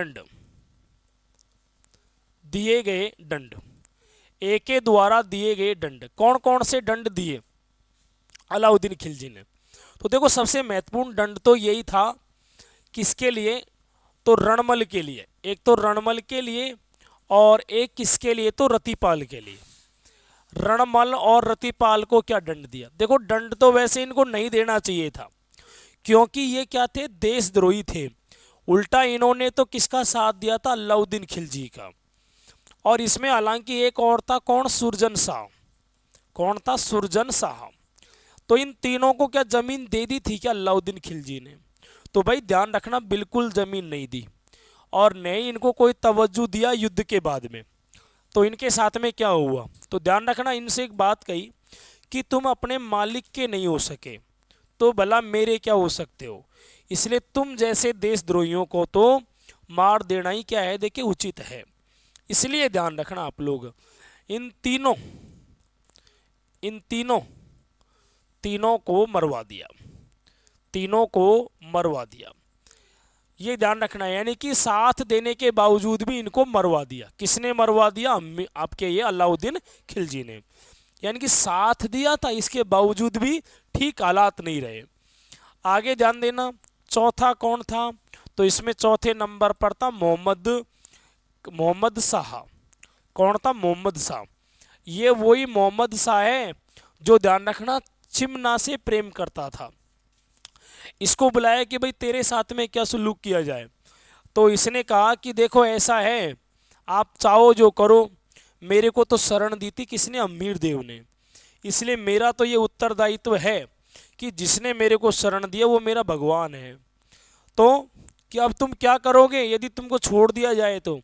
दंड, दिए गए दंड, ए के द्वारा दिए गए दंड। कौन कौन से दंड दिए अलाउद्दीन खिलजी ने? तो देखो सबसे महत्वपूर्ण दंड तो यही था, किसके लिए? तो रणमल के लिए। एक तो रणमल के लिए और एक किसके लिए? तो रतिपाल के लिए। रणमल और रतिपाल को क्या दंड दिया? देखो दंड तो वैसे इनको नहीं देना चाहिए था, क्योंकि ये क्या थे? देशद्रोही थे। उल्टा इन्होंने तो किसका साथ दिया था? अलाउद्दीन खिलजी का। और इसमें हालांकि एक और था, कौन? सुरजन शाह। कौन था? सुरजन शाह। तो इन तीनों को क्या जमीन दे दी थी क्या अलाउद्दीन खिलजी ने? तो भाई ध्यान रखना, बिल्कुल जमीन नहीं दी, और न ही इनको कोई तवज्जो दिया युद्ध के बाद में। तो इनके साथ में क्या हुआ? तो ध्यान रखना, इनसे एक बात कही कि तुम अपने मालिक के नहीं हो सके तो भला मेरे क्या हो सकते हो, इसलिए तुम जैसे देशद्रोहियों को तो मार देना ही क्या है, देखिए उचित है। इसलिए ध्यान रखना आप लोग, इन तीनों इन तीनों तीनों को मरवा दिया, तीनों को मरवा दिया। ये ध्यान रखना है, यानी कि साथ देने के बावजूद भी इनको मरवा दिया। किसने मरवा दिया? आपके ये अलाउद्दीन खिलजी ने। यानी कि साथ दिया था, इसके बावजूद भी ठीक हालात नहीं रहे। आगे ध्यान देना, चौथा कौन था? तो इसमें चौथे नंबर पर था मोहम्मद शाह। कौन था? मोहम्मद शाह। ये वही मोहम्मद शाह है जो, ध्यान रखना, चिमना से प्रेम करता था। इसको बुलाया कि भाई तेरे साथ में क्या सुलूक किया जाए। तो इसने कहा कि देखो ऐसा है, आप चाहो जो करो, मेरे को तो शरण दी थी किसने? अमीर देव ने। इसलिए मेरा तो ये उत्तरदायित्व है कि जिसने मेरे को शरण दिया वो मेरा भगवान है। तो कि अब तुम क्या करोगे यदि तुमको छोड़ दिया जाए तो?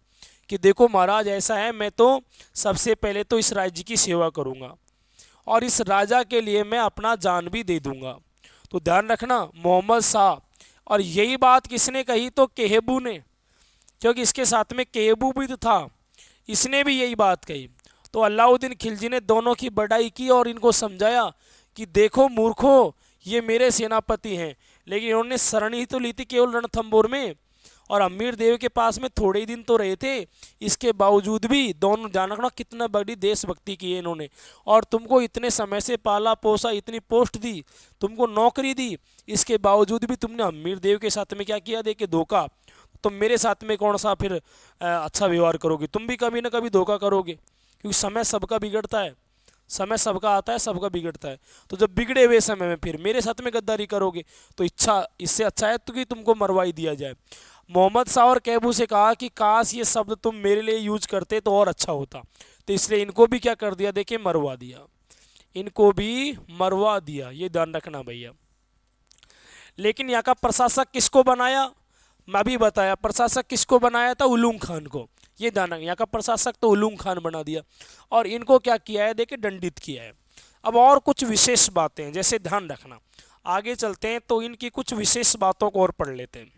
कि देखो महाराज ऐसा है, मैं तो सबसे पहले तो इस राज्य की सेवा करूंगा और इस राजा के लिए मैं अपना जान भी दे दूंगा। तो ध्यान रखना, मोहम्मद शाह। और यही बात किसने कही? तो केहबू ने, क्योंकि इसके साथ में केहबू भी तो था, इसने भी यही बात कही। तो अलाउद्दीन खिलजी ने दोनों की बड़ाई की और इनको समझाया कि देखो मूर्खो, ये मेरे सेनापति हैं, लेकिन इन्होंने शरण ही तो ली थी केवल रणथंबोर में, और अमीर देव के पास में थोड़े ही दिन तो रहे थे। इसके बावजूद भी दोनों, ध्यान रखना, कितना बड़ी देशभक्ति की है इन्होंने। और तुमको इतने समय से पाला पोसा, इतनी पोस्ट दी, तुमको नौकरी दी, इसके बावजूद भी तुमने अमीर देव के साथ में क्या किया? देखिए धोखा। तुम मेरे साथ में कौन सा फिर अच्छा व्यवहार करोगे? तुम भी कभी ना कभी धोखा करोगे, क्योंकि समय सबका बिगड़ता है, समय सबका आता है, सबका बिगड़ता है। तो जब बिगड़े हुए समय में फिर मेरे साथ में गद्दारी करोगे तो इससे अच्छा है तो कि तुमको मरवा ही दिया जाए। मोहम्मद शाह और कैबू से कहा कि काश ये शब्द तुम मेरे लिए यूज करते तो और अच्छा होता। तो इसलिए इनको भी क्या कर दिया? देखिए मरवा दिया, इनको भी मरवा दिया। ये ध्यान रखना भैया। लेकिन यहाँ का प्रशासक किसको बनाया? मैं भी बताया, प्रशासक किसको बनाया था? उलूम खान को। ये ध्यान रखना, यहाँ का प्रशासक तो उलूम खान बना दिया, और इनको क्या किया है? देखिए दंडित किया है। अब और कुछ विशेष बातें हैं, जैसे ध्यान रखना, आगे चलते हैं तो इनकी कुछ विशेष बातों को और पढ़ लेते हैं।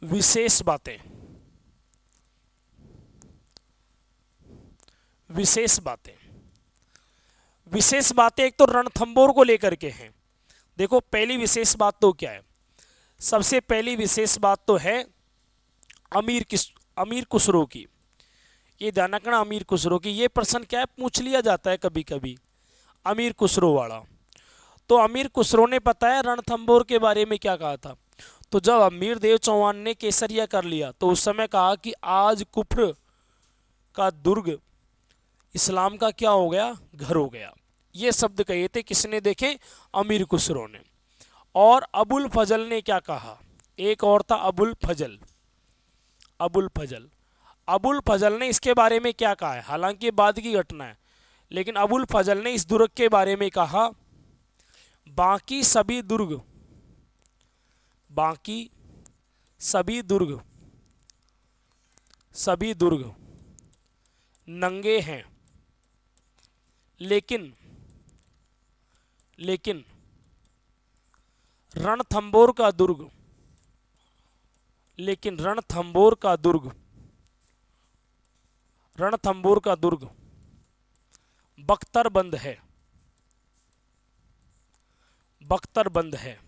विशेष बातें, विशेष बातें, विशेष बातें एक तो रणथंबोर को लेकर के हैं। देखो पहली विशेष बात तो क्या है? सबसे पहली विशेष बात तो है अमीर खुसरो की। ये ध्यान रखना, अमीर खुसरो की। ये प्रश्न क्या है, पूछ लिया जाता है कभी कभी, अमीर खुसरो वाला। तो अमीर खुसरो ने पता है रणथंबोर के बारे में क्या कहा था? तो जब अमीर देव चौहान ने केसरिया कर लिया तो उस समय कहा कि आज कुफ्र का दुर्ग इस्लाम का क्या हो गया? घर हो गया। ये शब्द कहे थे किसने? देखें, अमीर खुसरो ने। और अबुल फजल ने क्या कहा? एक और था अबुल फजल। अबुल फजल, अबुल फजल ने इसके बारे में क्या कहा है? हालांकि ये बाद की घटना है, लेकिन अबुल फजल ने इस दुर्ग के बारे में कहा, बाकी सभी दुर्ग, बाकी सभी दुर्ग, सभी दुर्ग नंगे हैं, लेकिन लेकिन रणथंबोर का दुर्ग, लेकिन रणथंबोर का दुर्ग, रणथंबोर का दुर्ग बख्तरबंद है, बख्तरबंद है।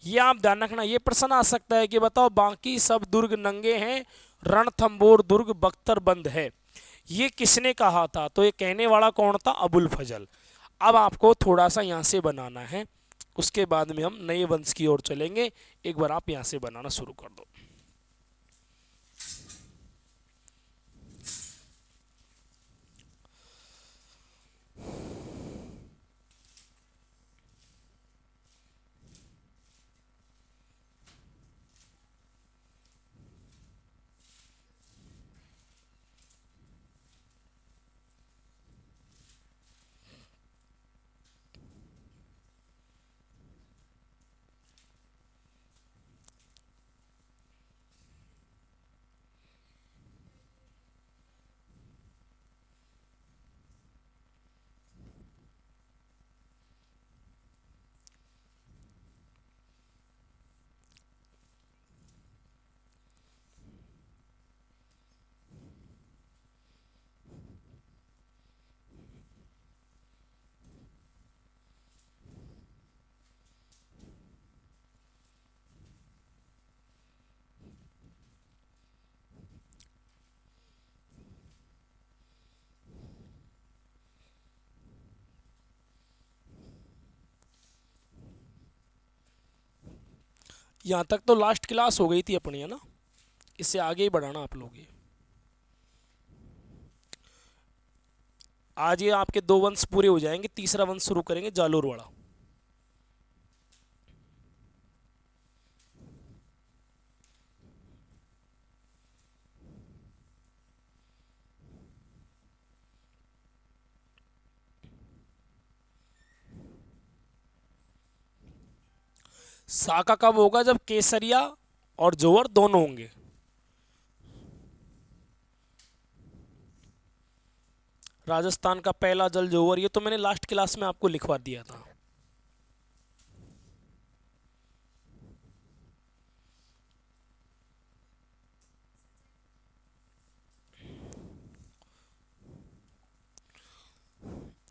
ये आप ध्यान रखना, ये प्रश्न आ सकता है कि बताओ बाकी सब दुर्ग नंगे हैं, रणथंबोर दुर्ग बख्तर बंद है, ये किसने कहा था? तो ये कहने वाला कौन था? अबुल फजल। अब आपको थोड़ा सा यहाँ से बनाना है, उसके बाद में हम नए वंश की ओर चलेंगे। एक बार आप यहाँ से बनाना शुरू कर दो। यहाँ तक तो लास्ट क्लास हो गई थी अपनी, है ना? इससे आगे ही बढ़ाना आप लोग। ये आज ये आपके दो वंश पूरे हो जाएंगे, तीसरा वंश शुरू करेंगे जालोर वाला। साका कब होगा? जब केसरिया और जोवर दोनों होंगे। राजस्थान का पहला जल जोवर, ये तो मैंने लास्ट क्लास में आपको लिखवा दिया था।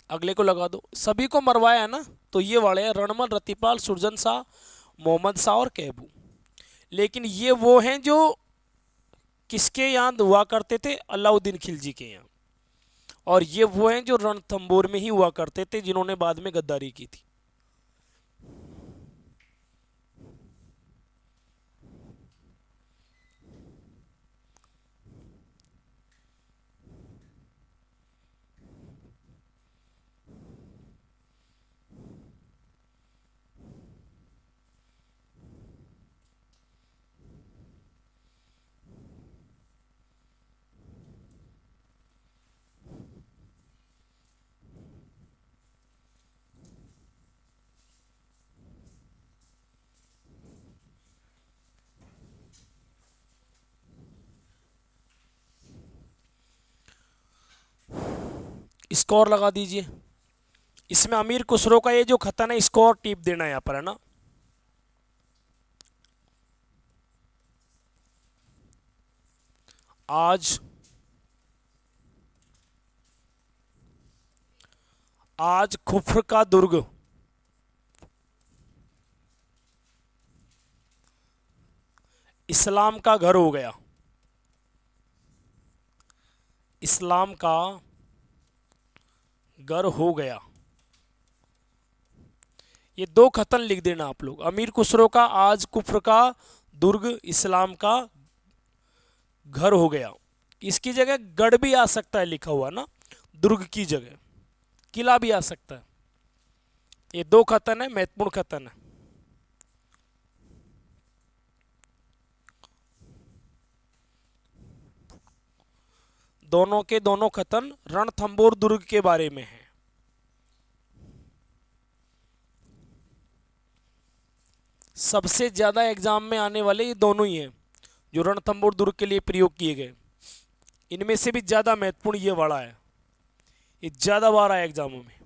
अगले को लगा दो। सभी को मरवाया है ना, तो ये वाले हैं रणमल, रतिपाल, सुरजन शाह, मोहम्मद शाह और कैबू। लेकिन ये वो हैं जो किसके यहाँ हुआ करते थे? अलाउद्दीन खिलजी के यहाँ। और ये वो हैं जो रणथंबोर में ही हुआ करते थे, जिन्होंने बाद में गद्दारी की थी। स्कोर लगा दीजिए। इसमें अमीर खुसरो का ये जो खतन है, स्कोर टिप देना है यहाँ पर, है ना? आज आज खुफर का दुर्ग इस्लाम का घर हो गया। इस्लाम का घर हो गया। ये दो खतन लिख देना आप लोग। अमीर खुसरो का आज कुफ्र का दुर्ग इस्लाम का घर हो गया। इसकी जगह गढ़ भी आ सकता है लिखा हुआ ना, दुर्ग की जगह किला भी आ सकता है। ये दो खतन है, महत्वपूर्ण खतन है। दोनों के दोनों खतन रणथंबोर दुर्ग के बारे में है। सबसे ज्यादा एग्जाम में आने वाले ये दोनों ही हैं जो रणथंबोर दुर्ग के लिए प्रयोग किए गए। इनमें से भी ज्यादा महत्वपूर्ण ये वाला है, ये ज्यादा बार आया एग्जामों में।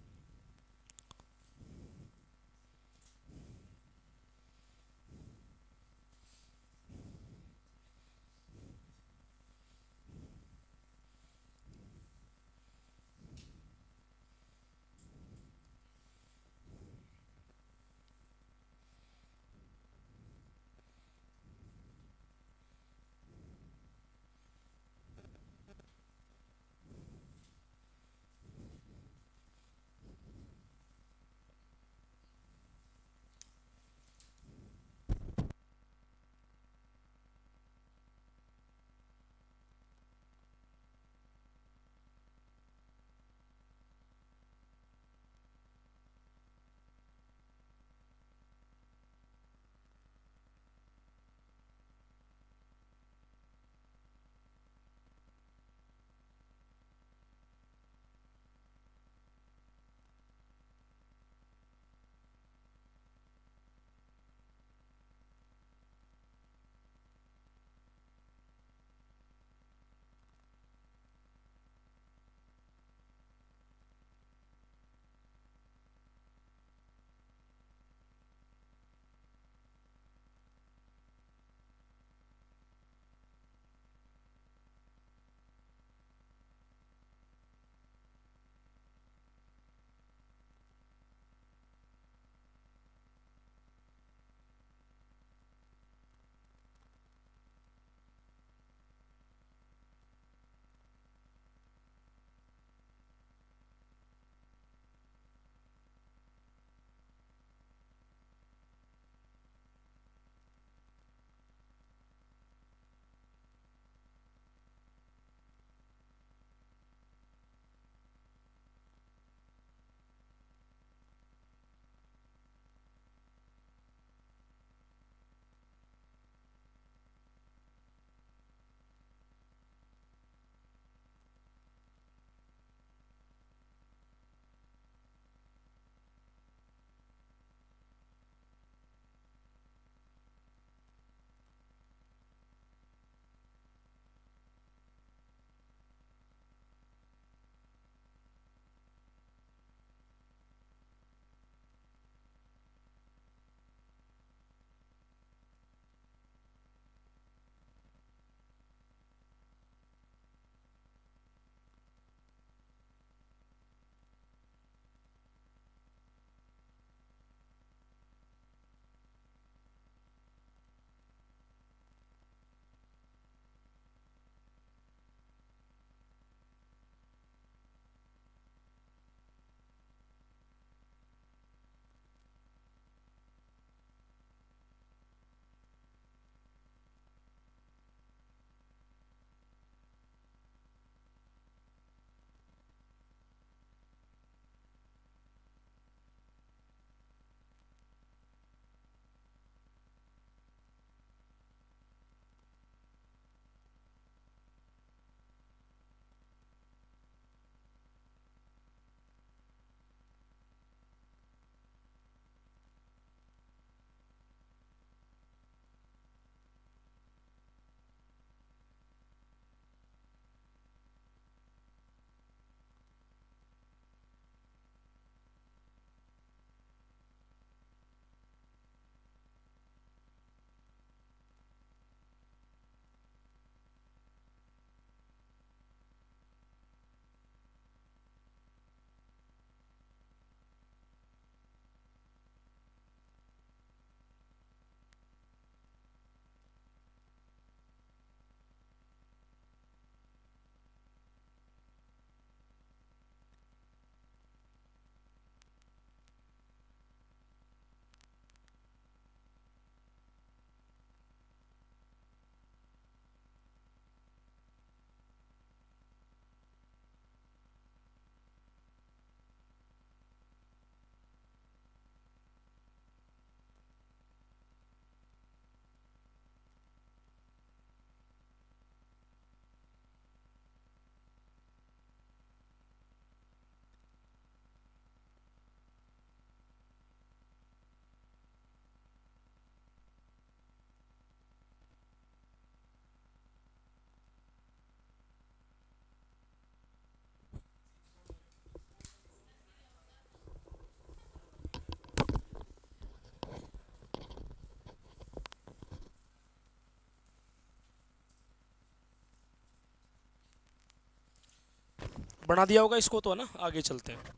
बना दिया होगा इसको तो, है ना। आगे चलते हैं।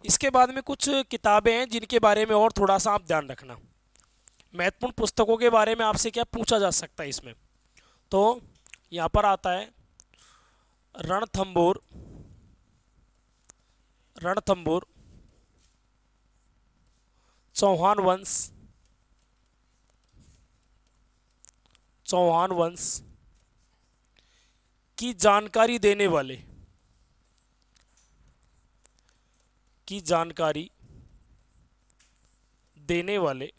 इसके बाद में कुछ किताबें हैं जिनके बारे में और थोड़ा सा आप ध्यान रखना। महत्वपूर्ण पुस्तकों के बारे में आपसे क्या पूछा जा सकता है इसमें, तो यहाँ पर आता है रणथंभौर, रणथंभौर चौहान वंश, चौहान वंश की जानकारी देने वाले, की जानकारी देने वाले,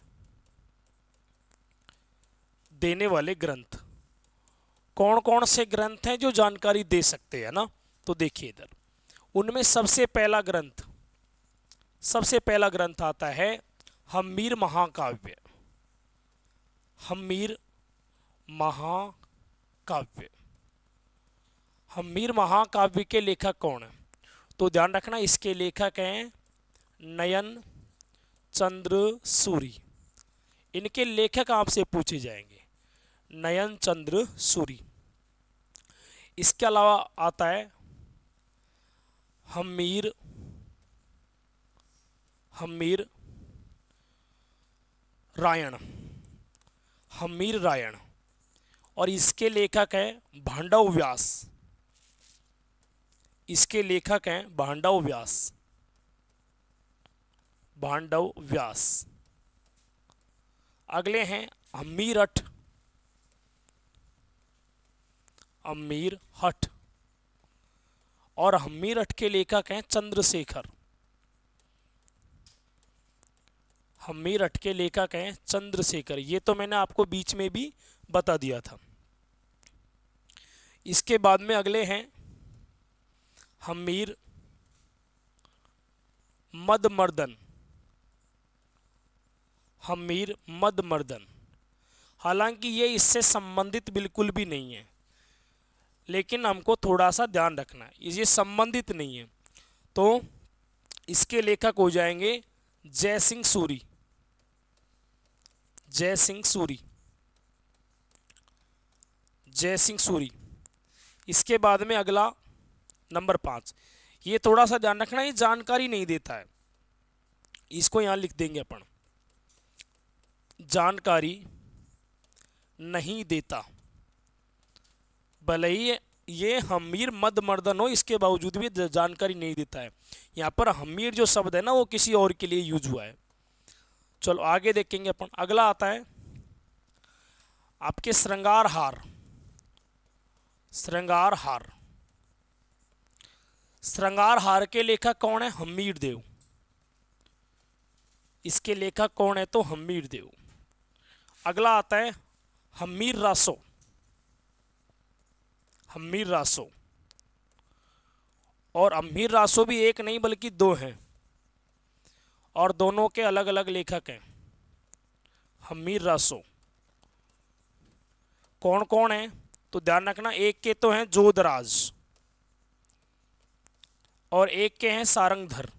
देने वाले ग्रंथ। कौन कौन से ग्रंथ हैं जो जानकारी दे सकते हैं ना, तो देखिए इधर उनमें सबसे पहला ग्रंथ, सबसे पहला ग्रंथ आता है हम्मीर महाकाव्य, हम्मीर महाकाव्य। हम्मीर महाकाव्य के लेखक कौन है, तो ध्यान रखना इसके लेखक हैं नयन चंद्र सूरी। इनके लेखक आपसे पूछे जाएंगे, नयन चंद्र सूरी। इसके अलावा आता है हम्मीर, हम्मीर रायण, हम्मीर रायण, और इसके लेखक हैं भांडव व्यास, इसके लेखक हैं भांडव व्यास, भांडव व्यास। अगले हैं हम्मीरठ, हम्मीरहठ, और हम्मीरठ के लेखक हैं चंद्रशेखर, हम्मीरठ के लेखक हैं चंद्रशेखर। ये तो मैंने आपको बीच में भी बता दिया था। इसके बाद में अगले हैं हम्मीर मदमर्दन, हम्मीर मदमर्दन। हालांकि ये इससे संबंधित बिल्कुल भी नहीं है, लेकिन हमको थोड़ा सा ध्यान रखना है, ये संबंधित नहीं है। तो इसके लेखक हो जाएंगे जय सिंह सूरी, जय सिंह सूरी, जय सिंह सूरी। इसके बाद में अगला नंबर 5, ये थोड़ा सा ध्यान रखना, ये जानकारी नहीं देता है, इसको यहां लिख देंगे अपन, जानकारी नहीं देता। भले ही ये हम्मीर मदमर्दन हो, इसके बावजूद भी जानकारी नहीं देता है। यहाँ पर हम्मीर जो शब्द है ना, वो किसी और के लिए यूज हुआ है। चलो आगे देखेंगे अपन। अगला आता है आपके श्रृंगार हार, श्रृंगार हार। श्रृंगार हार के लेखक कौन है, हम्मीर देव। इसके लेखक कौन है, तो हम्मीर देव। अगला आता है हम्मीर रासो, हम्मीर रासो, और हम्मीर रासो भी एक नहीं बल्कि 2 हैं, और दोनों के अलग अलग लेखक हैं। हम्मीर रासो कौन कौन है, तो ध्यान रखना, एक के तो हैं जोधराज, और एक के हैं सारंगधर,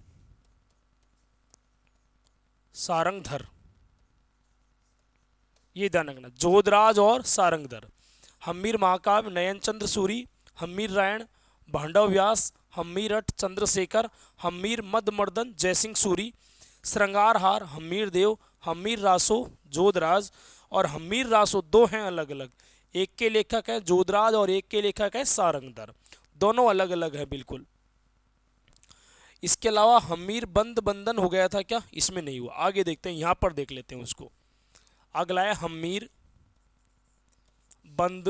सारंगधर। ये ध्यान रखना, जोधराज और सारंगधर। हम्मीर महाकाव्य नयन चंद्र सूरी, हम्मीर रायण, भांडव व्यास, हम्मीरठ चंद्रशेखर, हम्मीर मदमर्दन जयसिंह सूरी, श्रृंगार हार हम्मीर देव, हम्मीर रासो जोधराज, और हम्मीर रासो 2 हैं अलग अलग, एक के लेखक है जोधराज और एक के लेखक है सारंगधर, दोनों अलग अलग है बिल्कुल। इसके अलावा हम्मीर बंद बंधन हो गया था क्या, इसमें नहीं हुआ। आगे देखते हैं, यहां पर देख लेते हैं उसको। अगला है हम्मीर बंद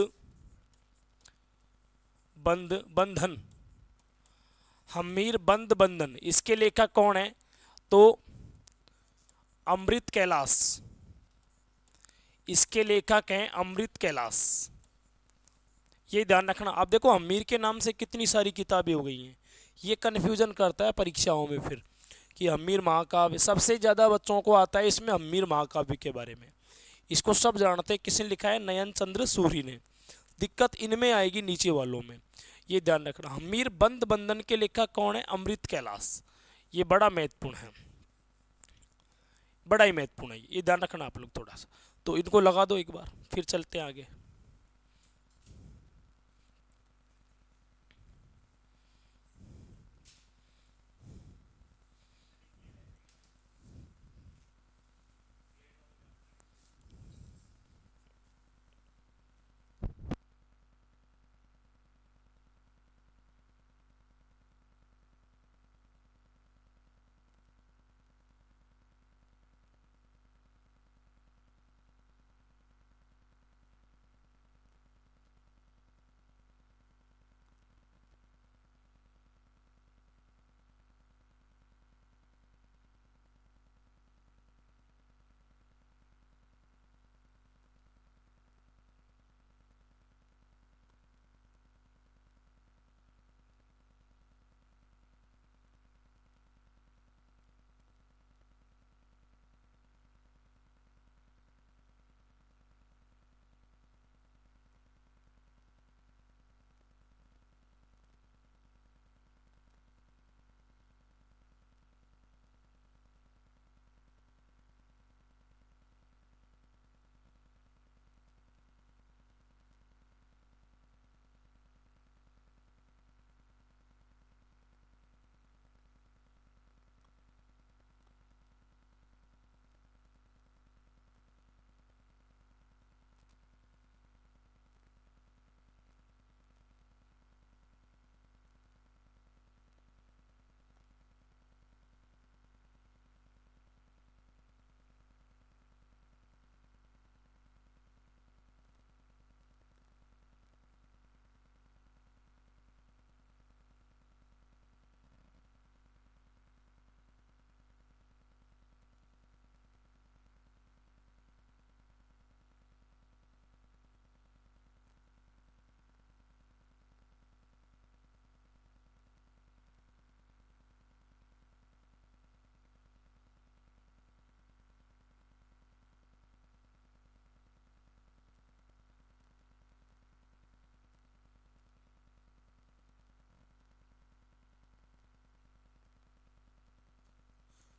बंद बंधन, हम्मीर बंद बंधन। इसके लेखक कौन है, तो अमृत कैलाश, इसके लेखक हैं अमृत कैलाश। ये ध्यान रखना। आप देखो हम्मीर के नाम से कितनी सारी किताबें हो गई हैं, ये कन्फ्यूजन करता है परीक्षाओं में फिर कि हम्मीर महाकाव्य। सबसे ज़्यादा बच्चों को आता है इसमें हम्मीर महाकाव्य के बारे में, इसको सब जानते हैं। किसने लिखा है, नयन चंद्र सूरी ने। दिक्कत इनमें आएगी नीचे वालों में, ये ध्यान रखना। हम्मीर बंद बंधन के लेखक कौन है, अमृत कैलाश। ये बड़ा महत्वपूर्ण है, बड़ा ही महत्वपूर्ण है, ये ध्यान रखना आप लोग थोड़ा सा। तो इनको लगा दो एक बार, फिर चलते हैं आगे।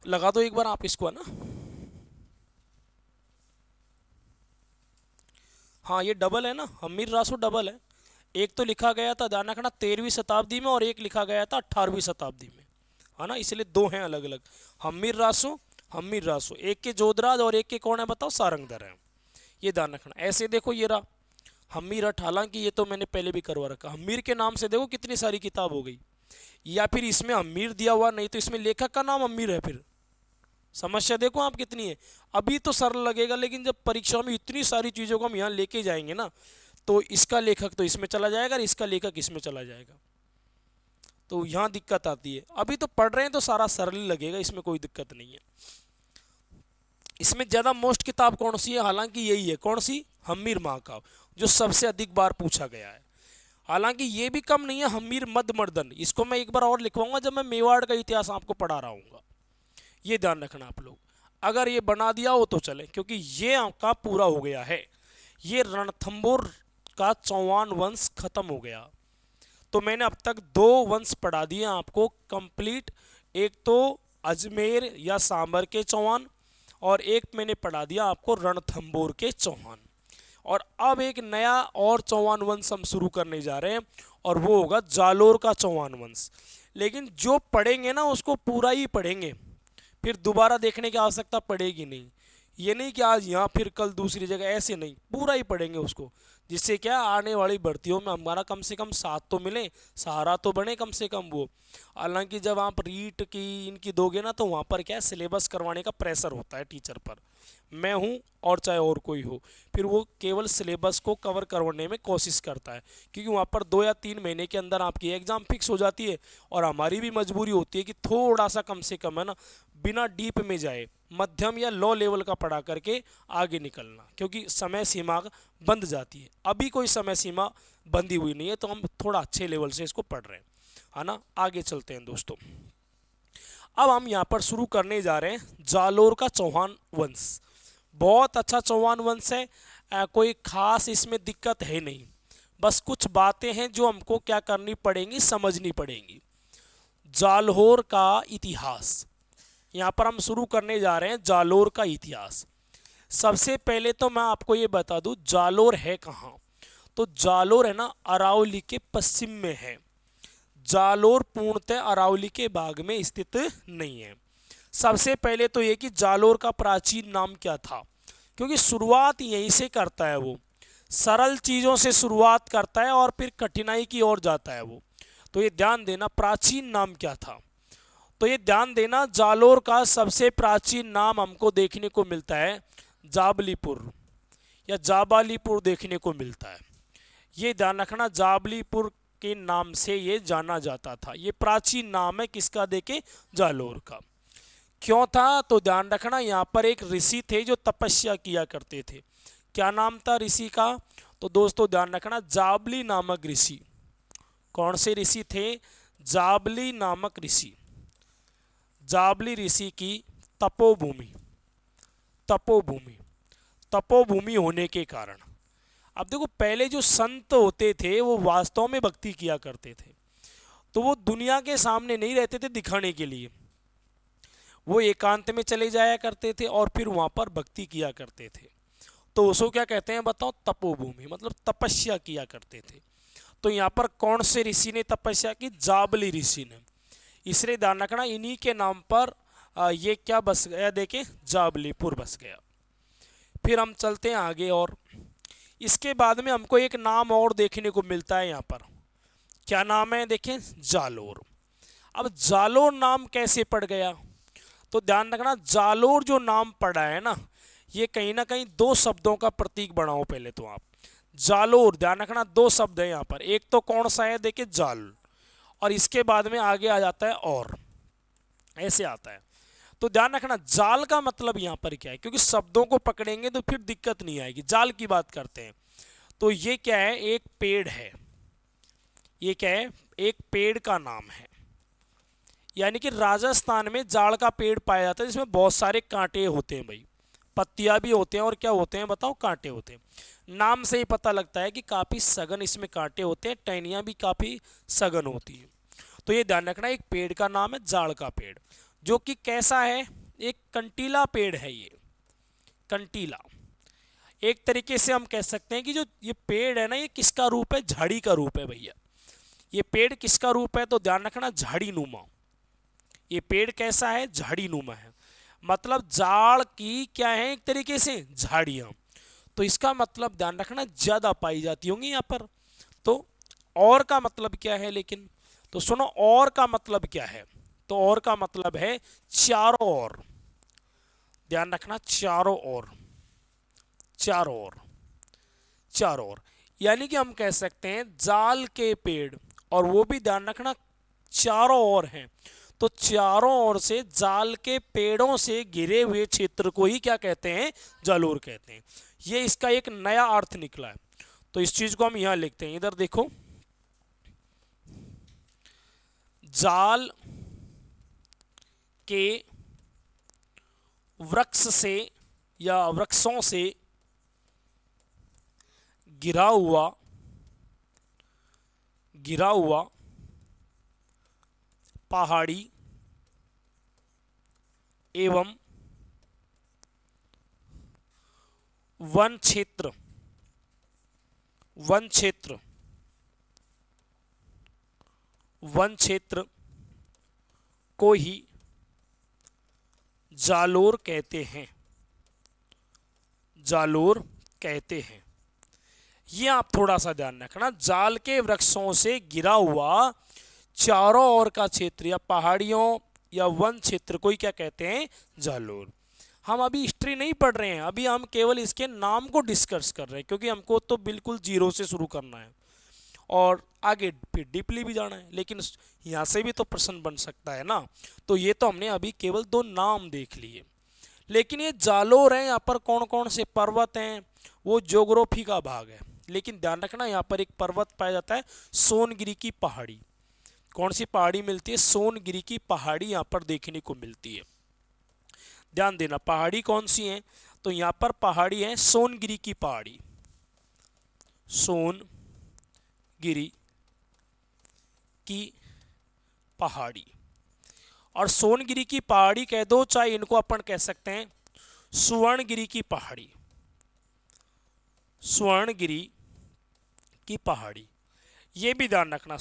लगा दो एक बार आप इसको, है ना। हाँ ये डबल है ना, हम्मीर रासो डबल है। एक तो लिखा गया था ध्यान रखना 13वीं शताब्दी में और एक लिखा गया था 18वीं शताब्दी में, है ना, इसलिए दो हैं अलग अलग। हम्मीर रासो एक के जोधराज और एक के कौन है बताओ, सारंगधर है। ये ध्यान रखना। ऐसे देखो ये रहा हम्मीर अठ, हालांकि ये तो मैंने पहले भी करवा रखा। हम्मीर के नाम से देखो कितनी सारी किताब हो गई, या फिर इसमें हम्मीर दिया हुआ नहीं तो इसमें लेखक का नाम हम्मीर है। फिर समस्या देखो आप कितनी है। अभी तो सरल लगेगा, लेकिन जब परीक्षा में इतनी सारी चीज़ों को हम यहाँ लेके जाएंगे ना, तो इसका लेखक तो इसमें चला जाएगा और इसका लेखक इसमें चला जाएगा, तो यहाँ दिक्कत आती है। अभी तो पढ़ रहे हैं तो सारा सरल ही लगेगा, इसमें कोई दिक्कत नहीं है। इसमें ज़्यादा मोस्ट किताब कौन सी है, हालांकि यही है, कौन सी, हम्मीर महाकाव्य, जो सबसे अधिक बार पूछा गया है। हालांकि ये भी कम नहीं है, हम्मीर मदमर्दन, इसको मैं एक बार और लिखवाऊंगा जब मैं मेवाड़ का इतिहास आपको पढ़ा रहा हूँ। ये ध्यान रखना आप लोग, अगर ये बना दिया हो तो चले, क्योंकि ये आपका पूरा हो गया है। ये रणथंभौर का चौहान वंश खत्म हो गया। तो मैंने अब तक दो वंश पढ़ा दिए आपको कंप्लीट, एक तो अजमेर या सांबर के चौहान, और एक मैंने पढ़ा दिया आपको रणथंभौर के चौहान। और अब एक नया और चौहान वंश हम शुरू करने जा रहे हैं, और वो होगा जालोर का चौहान वंश। लेकिन जो पढ़ेंगे ना उसको पूरा ही पढ़ेंगे, फिर दोबारा देखने की आवश्यकता पड़ेगी नहीं। ये नहीं कि आज यहाँ फिर कल दूसरी जगह, ऐसे नहीं, पूरा ही पढ़ेंगे उसको, जिससे क्या आने वाली भर्तियों में हमारा कम से कम साथ तो मिले, सहारा तो बने कम से कम वो। हालांकि जब आप रीट की इनकी दोगे ना, तो वहाँ पर क्या है, सिलेबस करवाने का प्रेशर होता है टीचर पर, मैं हूँ और चाहे और कोई हो, फिर वो केवल सिलेबस को कवर करवाने में कोशिश करता है, क्योंकि वहाँ पर 2 या 3 महीने के अंदर आपकी एग्ज़ाम फिक्स हो जाती है। और हमारी भी मजबूरी होती है कि थोड़ा सा कम से कम, है ना, बिना डीप में जाए, मध्यम या लो लेवल का पढ़ा करके आगे निकलना, क्योंकि समय सीमा बंध जाती है। अभी कोई समय सीमा बंधी हुई नहीं है, तो हम थोड़ा अच्छे लेवल से इसको पढ़ रहे हैं, है ना। आगे चलते हैं दोस्तों। अब हम यहाँ पर शुरू करने जा रहे हैं जालोर का चौहान वंश। बहुत अच्छा चौहान वंश है, कोई खास इसमें दिक्कत है नहीं, बस कुछ बातें हैं जो हमको क्या करनी पड़ेंगी, समझनी पड़ेंगी। जालोर का इतिहास, यहाँ पर हम शुरू करने जा रहे हैं जालोर का इतिहास। सबसे पहले तो मैं आपको ये बता दूं जालोर है कहाँ। तो जालोर है ना अरावली के पश्चिम में है। जालोर पूर्णतः अरावली के भाग में स्थित नहीं है। सबसे पहले तो ये कि जालोर का प्राचीन नाम क्या था, क्योंकि शुरुआत यहीं से करता है, वो सरल चीज़ों से शुरुआत करता है और फिर कठिनाई की ओर जाता है वो। तो ये ध्यान देना, प्राचीन नाम क्या था। तो ये ध्यान देना, जालोर का सबसे प्राचीन नाम हमको देखने को मिलता है जाबलीपुर या जाबालीपुर देखने को मिलता है। ये ध्यान रखना, जाबलीपुर के नाम से ये जाना जाता था। ये प्राचीन नाम है किसका, देखे, जालोर का। क्यों था, तो ध्यान रखना, यहाँ पर एक ऋषि थे जो तपस्या किया करते थे। क्या नाम था ऋषि का, तो दोस्तों ध्यान रखना, जाबली नामक ऋषि। कौन से ऋषि थे, जाबली नामक ऋषि। जाबली ऋषि की तपोभूमि, तपोभूमि होने के कारण, अब देखो पहले जो संत होते थे वो वास्तव में भक्ति किया करते थे, तो वो दुनिया के सामने नहीं रहते थे दिखाने के लिए, वो एकांत में चले जाया करते थे और फिर वहाँ पर भक्ति किया करते थे। तो उसको क्या कहते हैं बताओ, तपोभूमि, मतलब तपस्या किया करते थे। तो यहाँ पर कौन से ऋषि ने तपस्या की, जाबली ऋषि ने। इसलिए ध्यान रखना, इन्हीं के नाम पर ये क्या बस गया, देखें, जाबलीपुर बस गया। फिर हम चलते हैं आगे, और इसके बाद में हमको एक नाम और देखने को मिलता है यहाँ पर। क्या नाम है, देखें, जालोर। अब जालोर नाम कैसे पड़ गया, तो ध्यान रखना, जालोर जो नाम पड़ा है ना, ये कहीं ना कहीं दो शब्दों का प्रतीक बनाओ पहले तो आप। जालोर, ध्यान रखना, दो शब्द है यहाँ पर, एक तो कौन सा है, देखिए, जाल, और इसके बाद में आगे आ जाता है और, ऐसे आता है। तो ध्यान रखना, जाल का मतलब यहाँ पर क्या है, क्योंकि शब्दों को पकड़ेंगे तो फिर दिक्कत नहीं आएगी। जाल की बात करते हैं, तो ये क्या है, एक पेड़ है। ये क्या है, एक पेड़ का नाम है। यानी कि राजस्थान में जाड़ का पेड़ पाया जाता है जिसमें बहुत सारे कांटे होते हैं भाई, पत्तियां भी होते हैं और क्या होते हैं बताओ, कांटे होते हैं। नाम से ही पता लगता है कि काफ़ी सघन इसमें कांटे होते हैं, टहनियाँ भी काफ़ी सघन होती हैं। तो ये ध्यान रखना, एक पेड़ का नाम है जाड़ का पेड़, जो कि कैसा है, एक कंटीला पेड़ है ये, कंटीला। एक तरीके से हम कह सकते हैं कि जो ये पेड़ है ना, ये किसका रूप है, झाड़ी का रूप है भैया। ये पेड़ किसका रूप है, तो ध्यान रखना झाड़ी नुमा। ये पेड़ कैसा है, झाड़ी नुमा है, मतलब जाड़ की क्या है, एक तरीके से झाड़ियां। तो इसका मतलब ध्यान रखना ज्यादा पाई जाती होंगी यहाँ पर। तो और का मतलब क्या है लेकिन, तो सुनो और का मतलब क्या है, तो और का मतलब है चारों ओर। ध्यान रखना चारों ओर, चारों ओर, चारों ओर। यानी कि हम कह सकते हैं जाल के पेड़, और वो भी ध्यान रखना चारों ओर हैं। तो चारों ओर से जाल के पेड़ों से घिरे हुए क्षेत्र को ही क्या कहते हैं, जालोर कहते हैं। ये इसका एक नया अर्थ निकला है। तो इस चीज को हम यहां लिखते हैं, इधर देखो, जाल के वृक्ष से या वृक्षों से गिरा हुआ, गिरा हुआ पहाड़ी एवं वन क्षेत्र, वन क्षेत्र, वन क्षेत्र को ही जालोर कहते हैं, जालोर कहते हैं। ये आप थोड़ा सा ध्यान रखना, जाल के वृक्षों से घिरा हुआ चारों ओर का क्षेत्र या पहाड़ियों या वन क्षेत्र को ही क्या कहते हैं, जालोर। हम अभी हिस्ट्री नहीं पढ़ रहे हैं, अभी हम केवल इसके नाम को डिस्कस कर रहे हैं, क्योंकि हमको तो बिल्कुल जीरो से शुरू करना है और आगे फिर डीपली भी जाना है। लेकिन यहाँ से भी तो प्रश्न बन सकता है ना। तो ये तो हमने अभी केवल दो नाम देख लिए, लेकिन ये जालोर है, यहाँ पर कौन कौन से पर्वत हैं, वो ज्योग्राफी का भाग है। लेकिन ध्यान रखना यहाँ पर एक पर्वत पाया जाता है, सोनगिरी की पहाड़ी। कौन सी पहाड़ी मिलती है, सोनगिरी की पहाड़ी यहाँ पर देखने को मिलती है। ध्यान देना पहाड़ी कौन सी है, तो यहाँ पर पहाड़ी है सोनगिरी की पहाड़ी, सोनगिरी की पहाड़ी। और सोनगिरी की पहाड़ी कह दो, चाहे इनको अपन कह सकते हैं सुवर्णगिरी की पहाड़ी, स्वर्णगिरी की पहाड़ी। ये भी ध्यान रखना,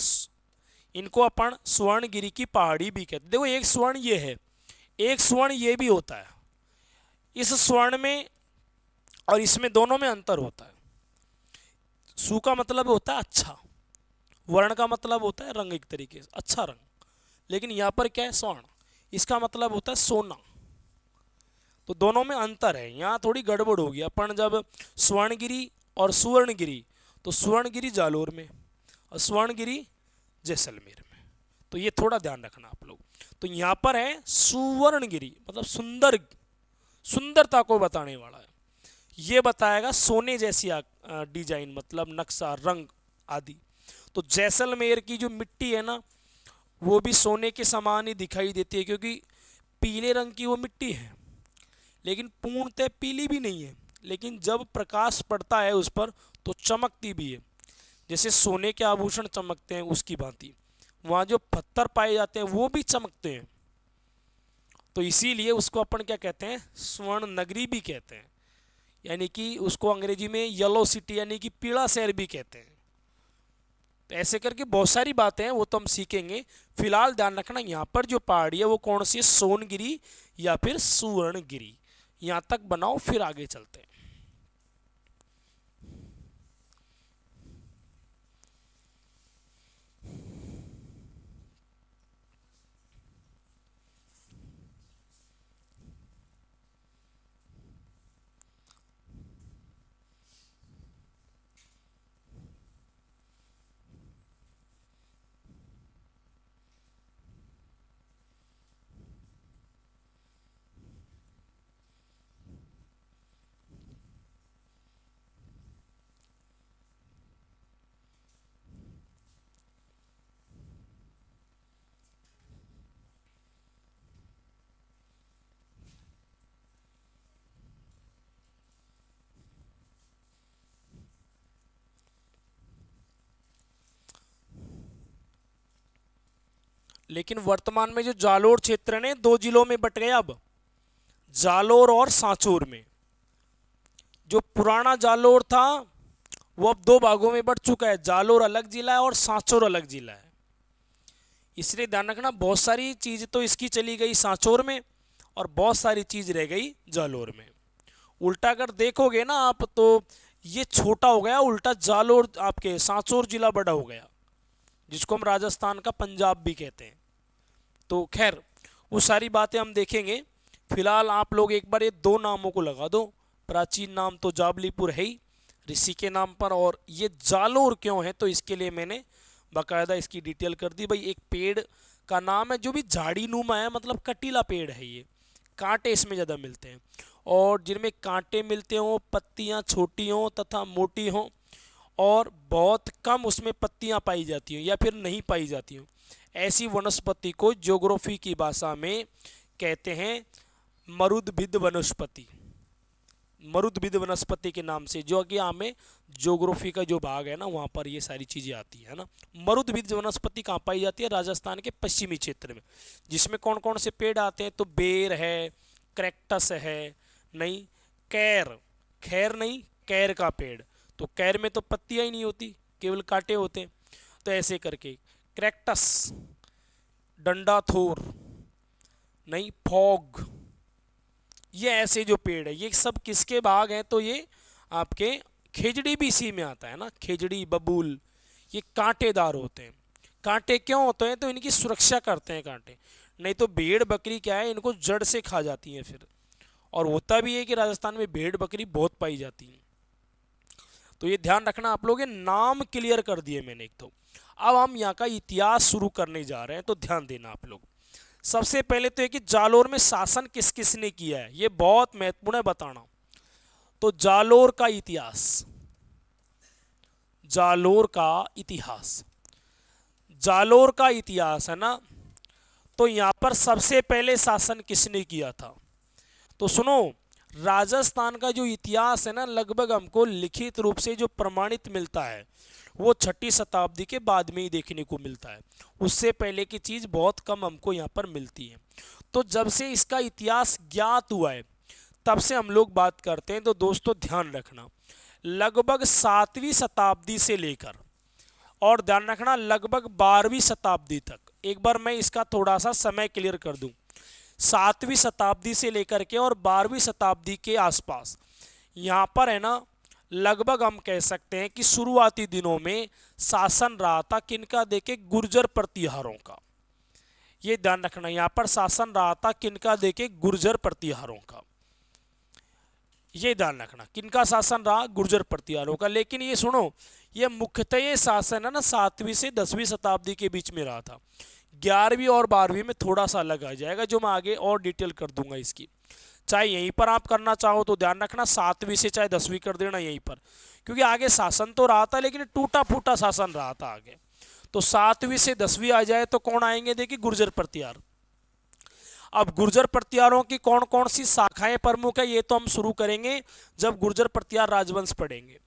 इनको अपन स्वर्णगिरी की पहाड़ी भी कहते। देखो एक स्वर्ण ये है, एक स्वर्ण ये भी होता है। इस स्वर्ण में और इसमें दोनों में अंतर होता है। सु का मतलब होता है अच्छा, वर्ण का मतलब होता है रंग, एक तरीके से अच्छा रंग। लेकिन यहाँ पर क्या है, स्वर्ण, इसका मतलब होता है सोना। तो दोनों में अंतर है, यहाँ थोड़ी गड़बड़ होगी। अपन जब स्वर्णगिरी और सुवर्णगिरी, तो सुवर्णगिरी जालोर में और स्वर्णगिरी जैसलमेर में। तो ये थोड़ा ध्यान रखना आप लोग। तो यहाँ पर है सुवर्णगिरी, मतलब सुंदर, सुंदरता को बताने वाला है। ये बताएगा सोने जैसी डिजाइन, मतलब नक्शा, रंग आदि। तो जैसलमेर की जो मिट्टी है ना, वो भी सोने के समान ही दिखाई देती है, क्योंकि पीले रंग की वो मिट्टी है, लेकिन पूर्णतः पीली भी नहीं है। लेकिन जब प्रकाश पड़ता है उस पर तो चमकती भी है, जैसे सोने के आभूषण चमकते हैं उसकी भांति वहाँ जो पत्थर पाए जाते हैं वो भी चमकते हैं। तो इसीलिए उसको अपन क्या कहते हैं, स्वर्ण नगरी भी कहते हैं, यानी कि उसको अंग्रेजी में येलो सिटी यानी कि पीला शहर भी कहते हैं। तो ऐसे करके बहुत सारी बातें हैं, वो तो हम सीखेंगे। फिलहाल ध्यान रखना यहाँ पर जो पहाड़ी है वो कौन सी है, सोनगिरी या फिर सुवर्णगिरी। यहाँ तक बनाओ, फिर आगे चलते हैं। लेकिन वर्तमान में जो जालोर क्षेत्र है ना, 2 जिलों में बट गया अब, जालोर और सांचौर में। जो पुराना जालोर था वो अब 2 भागों में बट चुका है, जालोर अलग जिला है और सांचौर अलग जिला है। इसलिए ध्यान रखना, बहुत सारी चीज तो इसकी चली गई सांचौर में और बहुत सारी चीज रह गई जालोर में। उल्टा अगर देखोगे ना आप तो ये छोटा हो गया, उल्टा जालोर आपके सांचौर जिला बड़ा हो गया, जिसको हम राजस्थान का पंजाब भी कहते हैं। तो खैर वो सारी बातें हम देखेंगे। फिलहाल आप लोग एक बार ये 2 नामों को लगा दो। प्राचीन नाम तो जाबलीपुर है ही ऋषि के नाम पर, और ये जालोर क्यों है तो इसके लिए मैंने बाकायदा इसकी डिटेल कर दी। भाई एक पेड़ का नाम है जो भी झाड़ी नुमा है, मतलब कटीला पेड़ है, ये कांटे इसमें ज़्यादा मिलते हैं, और जिनमें कांटे मिलते हों, पत्तियां छोटी हों तथा मोटी हों, और बहुत कम उसमें पत्तियां पाई जाती हों या फिर नहीं पाई जाती हों, ऐसी वनस्पति को ज्योग्राफी की भाषा में कहते हैं मरुद्भिद वनस्पति। मरुद्भिद वनस्पति के नाम से, जो कि हमें ज्योग्राफी का जो भाग है ना वहाँ पर ये सारी चीज़ें आती है ना। मरुद्भिद वनस्पति कहाँ पाई जाती है? राजस्थान के पश्चिमी क्षेत्र में। जिसमें कौन कौन से पेड़ आते हैं? तो बेर है, क्रैक्टस है, नहीं कैर, खैर नहीं कैर का पेड़, तो कैर में तो पत्तियां ही नहीं होती, केवल कांटे होते हैं। तो ऐसे करके क्रैक्टस, डंडाथोर, नहीं फॉग, ये ऐसे जो पेड़ है ये सब किसके भाग हैं? तो ये आपके खेजड़ी भी इसी में आता है ना, खेजड़ी, बबूल, ये कांटेदार होते हैं। कांटे क्यों होते हैं? तो इनकी सुरक्षा करते हैं कांटे, नहीं तो भेड़ बकरी क्या है, इनको जड़ से खा जाती है फिर। और होता भी है कि राजस्थान में भेड़ बकरी बहुत पाई जाती है। तो ये ध्यान रखना आप लोग, नाम क्लियर कर दिए मैंने एक तो। अब हम यहाँ का इतिहास शुरू करने जा रहे हैं, तो ध्यान देना आप लोग। सबसे पहले तो है कि जालोर में शासन किस किस ने किया है, ये बहुत महत्वपूर्ण है बताना। तो जालोर का इतिहास, जालोर का इतिहास, जालोर का इतिहास है ना, तो यहां पर सबसे पहले शासन किसने किया था? तो सुनो, राजस्थान का जो इतिहास है ना, लगभग हमको लिखित रूप से जो प्रमाणित मिलता है वो 6ठी शताब्दी के बाद में ही देखने को मिलता है। उससे पहले की चीज़ बहुत कम हमको यहाँ पर मिलती है। तो जब से इसका इतिहास ज्ञात हुआ है तब से हम लोग बात करते हैं। तो दोस्तों ध्यान रखना, लगभग 7वीं शताब्दी से लेकर, और ध्यान रखना लगभग 12वीं शताब्दी तक, एक बार मैं इसका थोड़ा सा समय क्लियर कर दूं, 7वीं शताब्दी से लेकर के और 12वीं शताब्दी के आसपास यहाँ पर है ना, लगभग हम कह सकते हैं कि शुरुआती दिनों में शासन रहा था किनका? देखे गुर्जर प्रतिहारों का। ये ध्यान रखना, यहाँ पर शासन रहा था किनका? देखे गुर्जर प्रतिहारों का। ये ध्यान रखना, किनका शासन रहा? गुर्जर प्रतिहारों का। लेकिन ये सुनो, ये मुख्यतः ये शासन है ना 7वीं से 10वीं शताब्दी के बीच में रहा था। 11वीं और 12वीं में थोड़ा सा अलग आ जाएगा, जो मैं आगे और डिटेल कर दूंगा इसकी। चाहे यहीं पर आप करना चाहो तो ध्यान रखना 7वीं से चाहे 10वीं कर देना यहीं पर, क्योंकि आगे शासन तो रहा था लेकिन टूटा फूटा शासन रहा था आगे। तो 7वीं से 10वीं आ जाए तो कौन आएंगे? देखिए गुर्जर प्रतिहार। अब गुर्जर प्रतिहारों की कौन कौन सी शाखाएं प्रमुख है ये तो हम शुरू करेंगे जब गुर्जर प्रतिहार राजवंश पढ़ेंगे।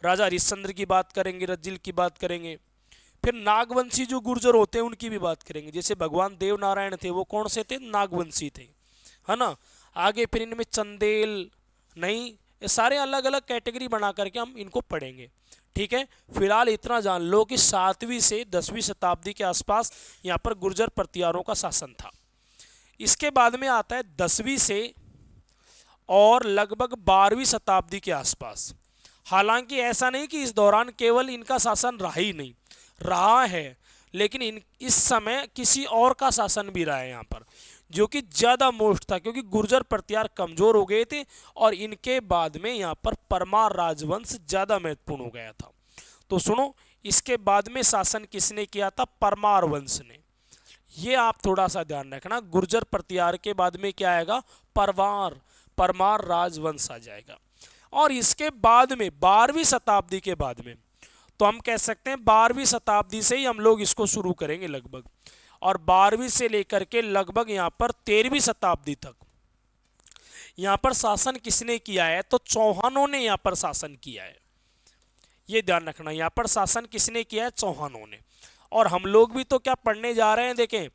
राजा हरिश्चंद्र की बात करेंगे, रज्जिल की बात करेंगे, फिर नागवंशी जो गुर्जर होते हैं उनकी भी बात करेंगे। जैसे भगवान देव नारायण थे वो कौन से थे? नागवंशी थे, है ना। आगे फिर इनमें चंदेल, नहीं, ये सारे अलग अलग कैटेगरी बना करके हम इनको पढ़ेंगे, ठीक है। फिलहाल इतना जान लो कि 7वीं से 10वीं शताब्दी के आसपास यहाँ पर गुर्जर प्रतिहारों का शासन था। इसके बाद में आता है 10वीं से और लगभग 12वीं शताब्दी के आसपास। हालांकि ऐसा नहीं कि इस दौरान केवल इनका शासन रहा ही नहीं, रहा है, लेकिन इस समय किसी और का शासन भी रहा है यहाँ पर, जो कि ज़्यादा मोस्ट था, क्योंकि गुर्जर प्रतिहार कमज़ोर हो गए थे और इनके बाद में यहाँ पर परमार राजवंश ज़्यादा महत्वपूर्ण हो गया था। तो सुनो, इसके बाद में शासन किसने किया था? परमार वंश ने। ये आप थोड़ा सा ध्यान रखना, गुर्जर प्रतिहार के बाद में क्या आएगा? परमार राजवंश आ जाएगा। और इसके बाद में 12वीं शताब्दी के बाद में, तो हम कह सकते हैं 12वीं शताब्दी से ही हम लोग इसको शुरू करेंगे लगभग, और 12वीं से लेकर के लगभग यहाँ पर 13वीं शताब्दी तक यहाँ पर शासन किसने किया है? तो चौहानों ने यहाँ पर शासन किया है। ये ध्यान रखना, यहाँ पर शासन किसने किया है? चौहानों ने। और हम लोग भी तो क्या पढ़ने जा रहे हैं, देखें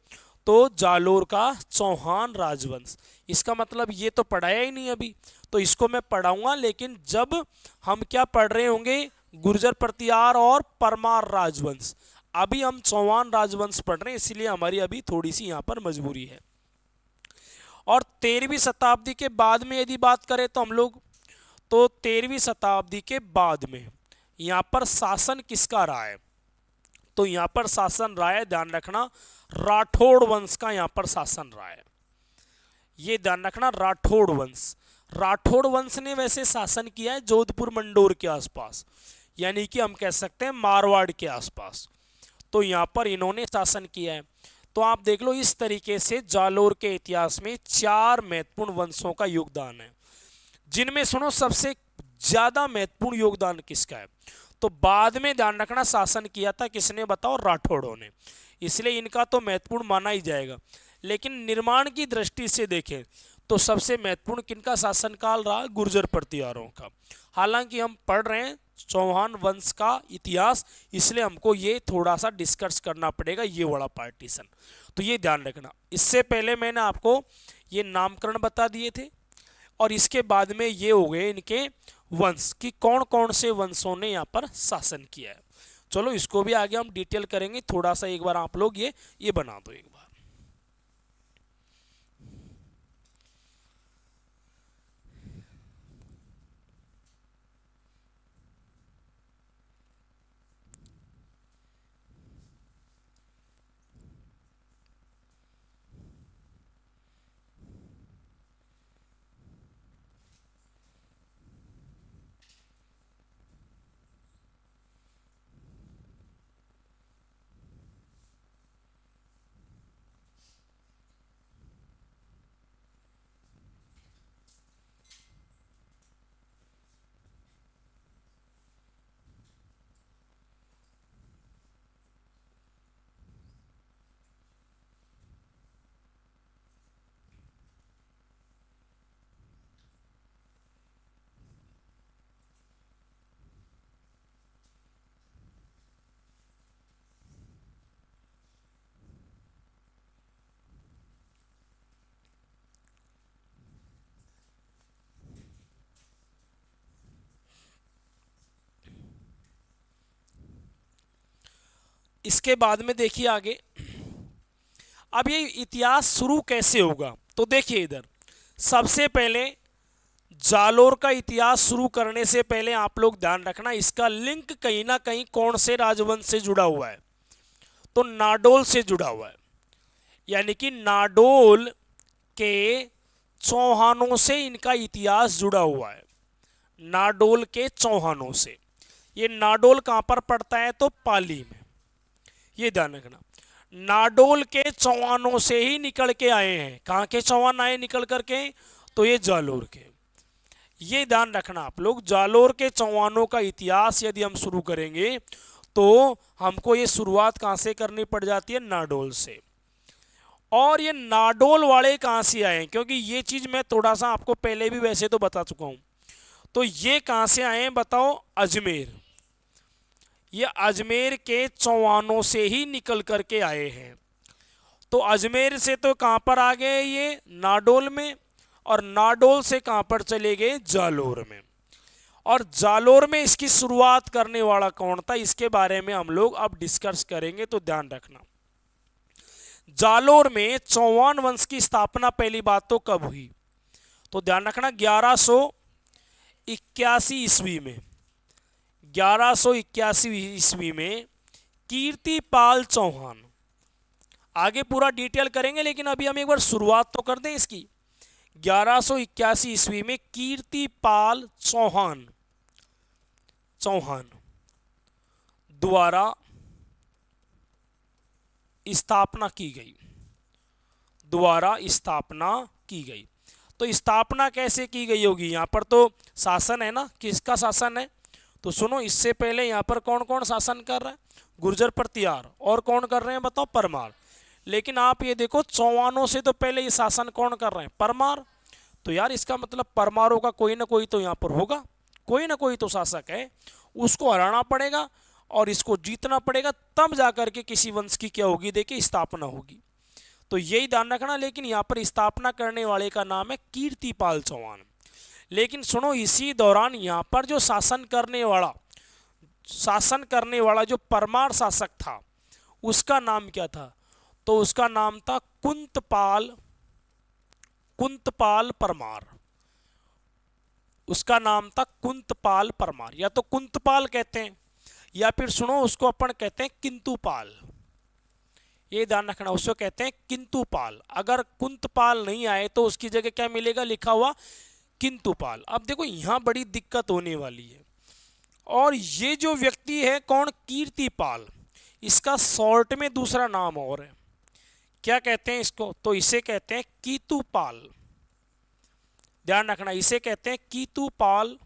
तो जालोर का चौहान राजवंश, इसका मतलब ये तो पढ़ाया ही नहीं अभी, तो इसको मैं पढ़ाऊंगा लेकिन जब हम क्या पढ़ रहे होंगे, गुर्जर प्रतिहार और परमार राजवंश। अभी हम चौहान राजवंश पढ़ रहे हैं, इसलिए हमारी अभी थोड़ी सी यहाँ पर मजबूरी है। और 13वीं शताब्दी के बाद में यदि बात करें तो हम लोग, तो 13वीं शताब्दी के बाद में यहाँ पर शासन किसका रहा है, तो यहाँ पर शासन रहा है, ध्यान रखना, राठौड़ वंश का यहाँ पर शासन रहा है। ये ध्यान रखना, राठौड़ वंश। राठौड़ वंश ने वैसे शासन किया है जोधपुर मंडोर के आसपास, यानी कि हम कह सकते हैं मारवाड़ के आसपास, तो यहाँ पर इन्होंने शासन किया है। तो आप देख लो, इस तरीके से जालोर के इतिहास में 4 महत्वपूर्ण वंशों का योगदान है, जिनमें सुनो सबसे ज्यादा महत्वपूर्ण योगदान किसका है, तो बाद में ध्यान रखना शासन किया था किसने, बताओ, राठौड़ों ने, इसलिए इनका तो महत्वपूर्ण माना ही जाएगा। लेकिन निर्माण की दृष्टि से देखें तो सबसे महत्वपूर्ण किनका शासनकाल रहा, गुर्जर प्रतिहारों का। हालांकि हम पढ़ रहे हैं चौहान वंश का इतिहास, इसलिए हमको ये थोड़ा सा डिस्कस करना पड़ेगा, ये वाला पार्टीशन, तो ये ध्यान रखना। इससे पहले मैंने आपको ये नामकरण बता दिए थे, और इसके बाद में ये हो गए इनके वंश कि कौन कौन से वंशों ने यहाँ पर शासन किया है। चलो इसको भी आगे हम डिटेल करेंगे, थोड़ा सा एक बार आप लोग ये बना दो एक बार। इसके बाद में देखिए आगे, अब ये इतिहास शुरू कैसे होगा, तो देखिए इधर सबसे पहले जालोर का इतिहास शुरू करने से पहले आप लोग ध्यान रखना, इसका लिंक कहीं ना कहीं कौन से राजवंश से जुड़ा हुआ है, तो नाडोल से जुड़ा हुआ है, यानी कि नाडोल के चौहानों से इनका इतिहास जुड़ा हुआ है, नाडोल के चौहानों से। ये नाडोल कहां पर पड़ता है, तो पाली में, ये ध्यान रखना। नाडोल के चौहानों से ही निकल के आए हैं, कहां के चौहान आए निकल करके, तो ये जालोर के, ये ध्यान रखना आप लोग। जालोर के चौहानों का इतिहास यदि हम शुरू करेंगे तो हमको ये शुरुआत कहां से करनी पड़ जाती है, नाडोल से। और ये नाडोल वाले कहां से आए, क्योंकि ये चीज मैं थोड़ा सा आपको पहले भी वैसे तो बता चुका हूं, तो ये कहां से आए हैं बताओ, अजमेर, ये अजमेर के चौहानों से ही निकल करके आए हैं। तो अजमेर से तो कहां पर आ गए, ये नाडोल में, और नाडोल से कहां पर चले गए, जालोर में। और जालोर में इसकी शुरुआत करने वाला कौन था, इसके बारे में हम लोग अब डिस्कस करेंगे, तो ध्यान रखना। जालोर में चौहान वंश की स्थापना पहली बात तो कब हुई, तो ध्यान रखना 1181 ईस्वी में, 1181 ईस्वी में कीर्तिपाल चौहान, आगे पूरा डिटेल करेंगे लेकिन अभी हम एक बार शुरुआत तो कर दें इसकी। 1181 ईस्वी में कीर्तिपाल चौहान द्वारा स्थापना की गई, तो स्थापना कैसे की गई होगी, यहां पर तो शासन है ना, किसका शासन है, तो सुनो, इससे पहले यहां पर कौन कौन शासन कर रहा है, गुर्जर प्रतिहार, और कौन कर रहे हैं बताओ, परमार। लेकिन आप ये देखो चौहानों से तो पहले ये शासन कौन कर रहे हैं, परमार। तो यार इसका मतलब परमारों का कोई ना कोई तो यहाँ पर होगा, कोई ना कोई तो शासक है, उसको हराना पड़ेगा। और इसको जीतना पड़ेगा, तब जाकर के किसी वंश की क्या होगी, देखिए स्थापना होगी। तो यही ध्यान रखना। लेकिन यहाँ पर स्थापना करने वाले का नाम है कीर्तिपाल चौहान। लेकिन सुनो, इसी दौरान यहाँ पर जो शासन करने वाला जो परमार शासक था, उसका नाम क्या था? तो उसका नाम था कुंतपाल परमार। उसका नाम था कुंतपाल परमार, या तो कुंतपाल कहते हैं या फिर सुनो उसको अपन कहते हैं किंतुपाल। ये ध्यान रखना, उसको कहते हैं किंतुपाल। अगर कुंतपाल नहीं आए तो उसकी जगह क्या मिलेगा, लिखा हुआ किंतुपाल। अब देखो यहाँ बड़ी दिक्कत होने वाली है। और ये जो व्यक्ति है कौन, कीर्तिपाल, इसका शॉर्ट में दूसरा नाम और है। क्या कहते हैं इसको? तो इसे कहते हैं कीतुपाल। ध्यान रखना, इसे कहते हैं कीतुपाल,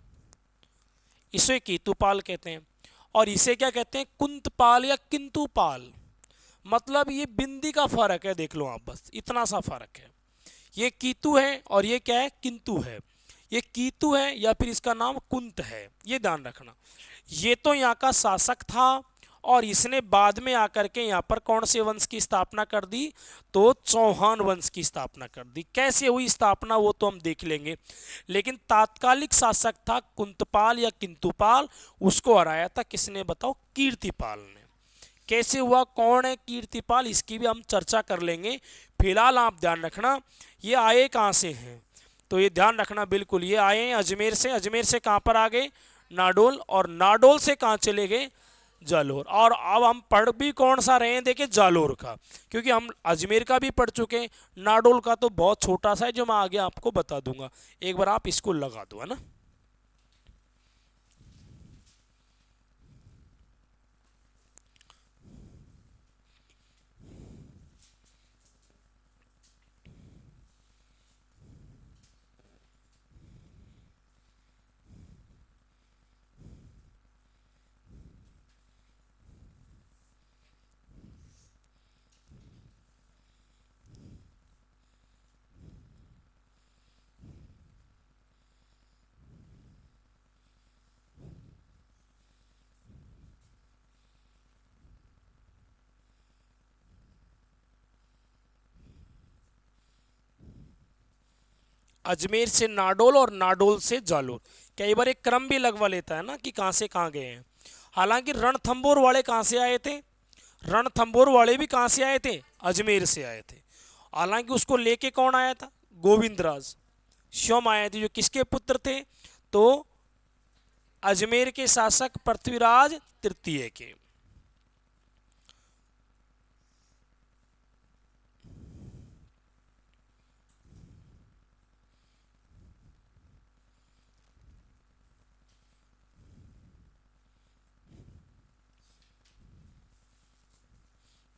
इसे कीतुपाल कहते हैं। और इसे क्या कहते हैं, कुंतपाल या किंतुपाल। मतलब ये बिंदी का फर्क है, देख लो आप, बस इतना सा फर्क है। ये कीतु है और ये क्या है, किंतु है। ये कीतु है या फिर इसका नाम कुंत है, ये ध्यान रखना। ये तो यहाँ का शासक था और इसने बाद में आकर के यहाँ पर कौन से वंश की स्थापना कर दी, तो चौहान वंश की स्थापना कर दी। कैसे हुई स्थापना वो तो हम देख लेंगे। लेकिन तात्कालिक शासक था कुंतपाल या किंतुपाल, उसको हराया था किसने, बताओ, कीर्तिपाल ने। कैसे हुआ, कौन है कीर्तिपाल, इसकी भी हम चर्चा कर लेंगे। फिलहाल आप ध्यान रखना, ये आए कहाँ से हैं, तो ये ध्यान रखना बिल्कुल, ये आए हैं अजमेर से। अजमेर से कहाँ पर आ गए, नाडोल, और नाडोल से कहाँ चले गए, जालोर। और अब हम पढ़ भी कौन सा रहे हैं, देखिए जालोर का, क्योंकि हम अजमेर का भी पढ़ चुके हैं। नाडोल का तो बहुत छोटा सा है, जो मैं आगे आपको बता दूंगा। एक बार आप इसको लगा दो, है ना। अजमेर से नाडोल और नाडोल से जालोर। कई बार एक क्रम भी लगवा लेता है ना कि कहाँ से कहाँ गए हैं। हालांकि रणथंबोर वाले कहाँ से आए थे, रणथंबोर वाले भी कहाँ से आए थे, अजमेर से आए थे। हालांकि उसको लेके कौन आया था, गोविंदराज स्वयं आए थे, जो किसके पुत्र थे, तो अजमेर के शासक पृथ्वीराज तृतीय के।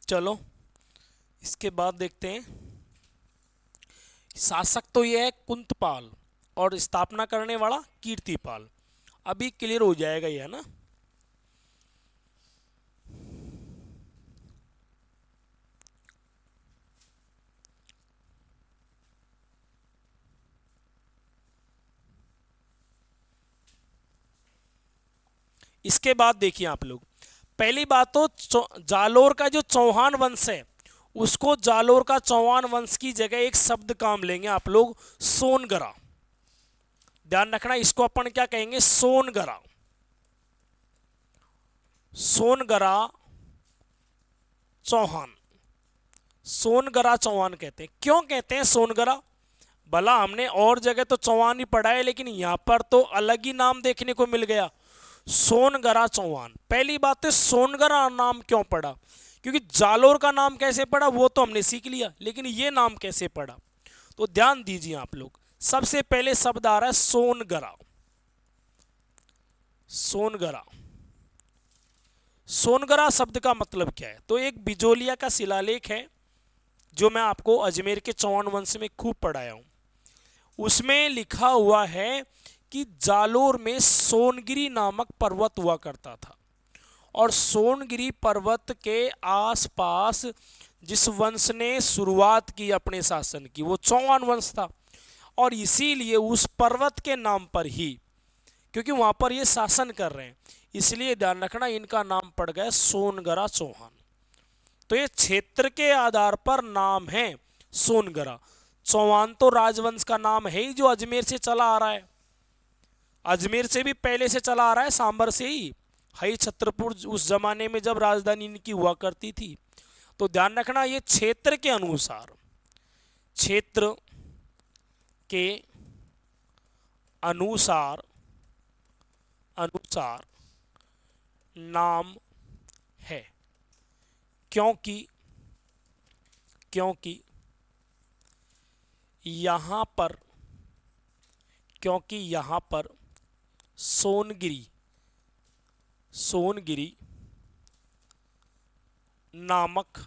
चलो इसके बाद देखते हैं, शासक तो यह है कुंतपाल और स्थापना करने वाला कीर्तिपाल। अभी क्लियर हो जाएगा ये, है ना। इसके बाद देखिए आप लोग, पहली बात तो जालोर का जो चौहान वंश है, उसको जालोर का चौहान वंश की जगह एक शब्द काम लेंगे आप लोग, सोनगरा। ध्यान रखना, इसको अपन क्या कहेंगे, सोनगरा। सोनगरा चौहान, सोनगरा चौहान कहते हैं। क्यों कहते हैं सोनगरा, भला हमने और जगह तो चौहान ही पढ़ा है, लेकिन यहां पर तो अलग ही नाम देखने को मिल गया, सोनगरा चौहान। पहली बात है सोनगरा नाम क्यों पड़ा, क्योंकि जालोर का नाम कैसे पड़ा वो तो हमने सीख लिया, लेकिन ये नाम कैसे पड़ा, तो ध्यान दीजिए आप लोग। सबसे पहले शब्द आ रहा है सोनगरा। सोनगरा, सोनगरा शब्द का मतलब क्या है, तो एक बिजोलिया का शिलालेख है जो मैं आपको अजमेर के चौहान वंश में खूब पढ़ाया हूं। उसमें लिखा हुआ है कि जालोर में सोनगिरी नामक पर्वत हुआ करता था, और सोनगिरी पर्वत के आसपास जिस वंश ने शुरुआत की अपने शासन की, वो चौहान वंश था। और इसीलिए उस पर्वत के नाम पर ही, क्योंकि वहां पर ये शासन कर रहे हैं, इसलिए ध्यान रखना इनका नाम पड़ गया सोनगरा चौहान। तो ये क्षेत्र के आधार पर नाम है सोनगरा। चौहान तो राजवंश का नाम है ही, जो अजमेर से चला आ रहा है, अजमेर से भी पहले से चला आ रहा है, सांबर से ही है। छत्रपुर उस जमाने में जब राजधानी इनकी हुआ करती थी। तो ध्यान रखना ये क्षेत्र के अनुसार, क्षेत्र के अनुसार अनुसार नाम है, क्योंकि क्योंकि यहाँ पर सोनगिरी नामक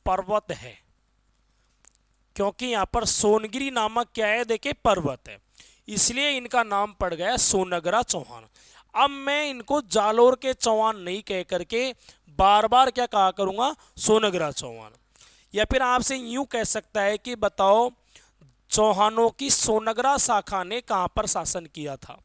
पर्वत है। क्योंकि यहाँ पर सोनगिरी नामक क्या है, देखिए पर्वत है, इसलिए इनका नाम पड़ गया सोनगरा चौहान। अब मैं इनको जालोर के चौहान नहीं कह करके बार बार क्या कहा करूंगा, सोनगरा चौहान। या फिर आपसे यूं कह सकता है कि बताओ चौहानों की सोनगरा शाखा ने कहां पर शासन किया था,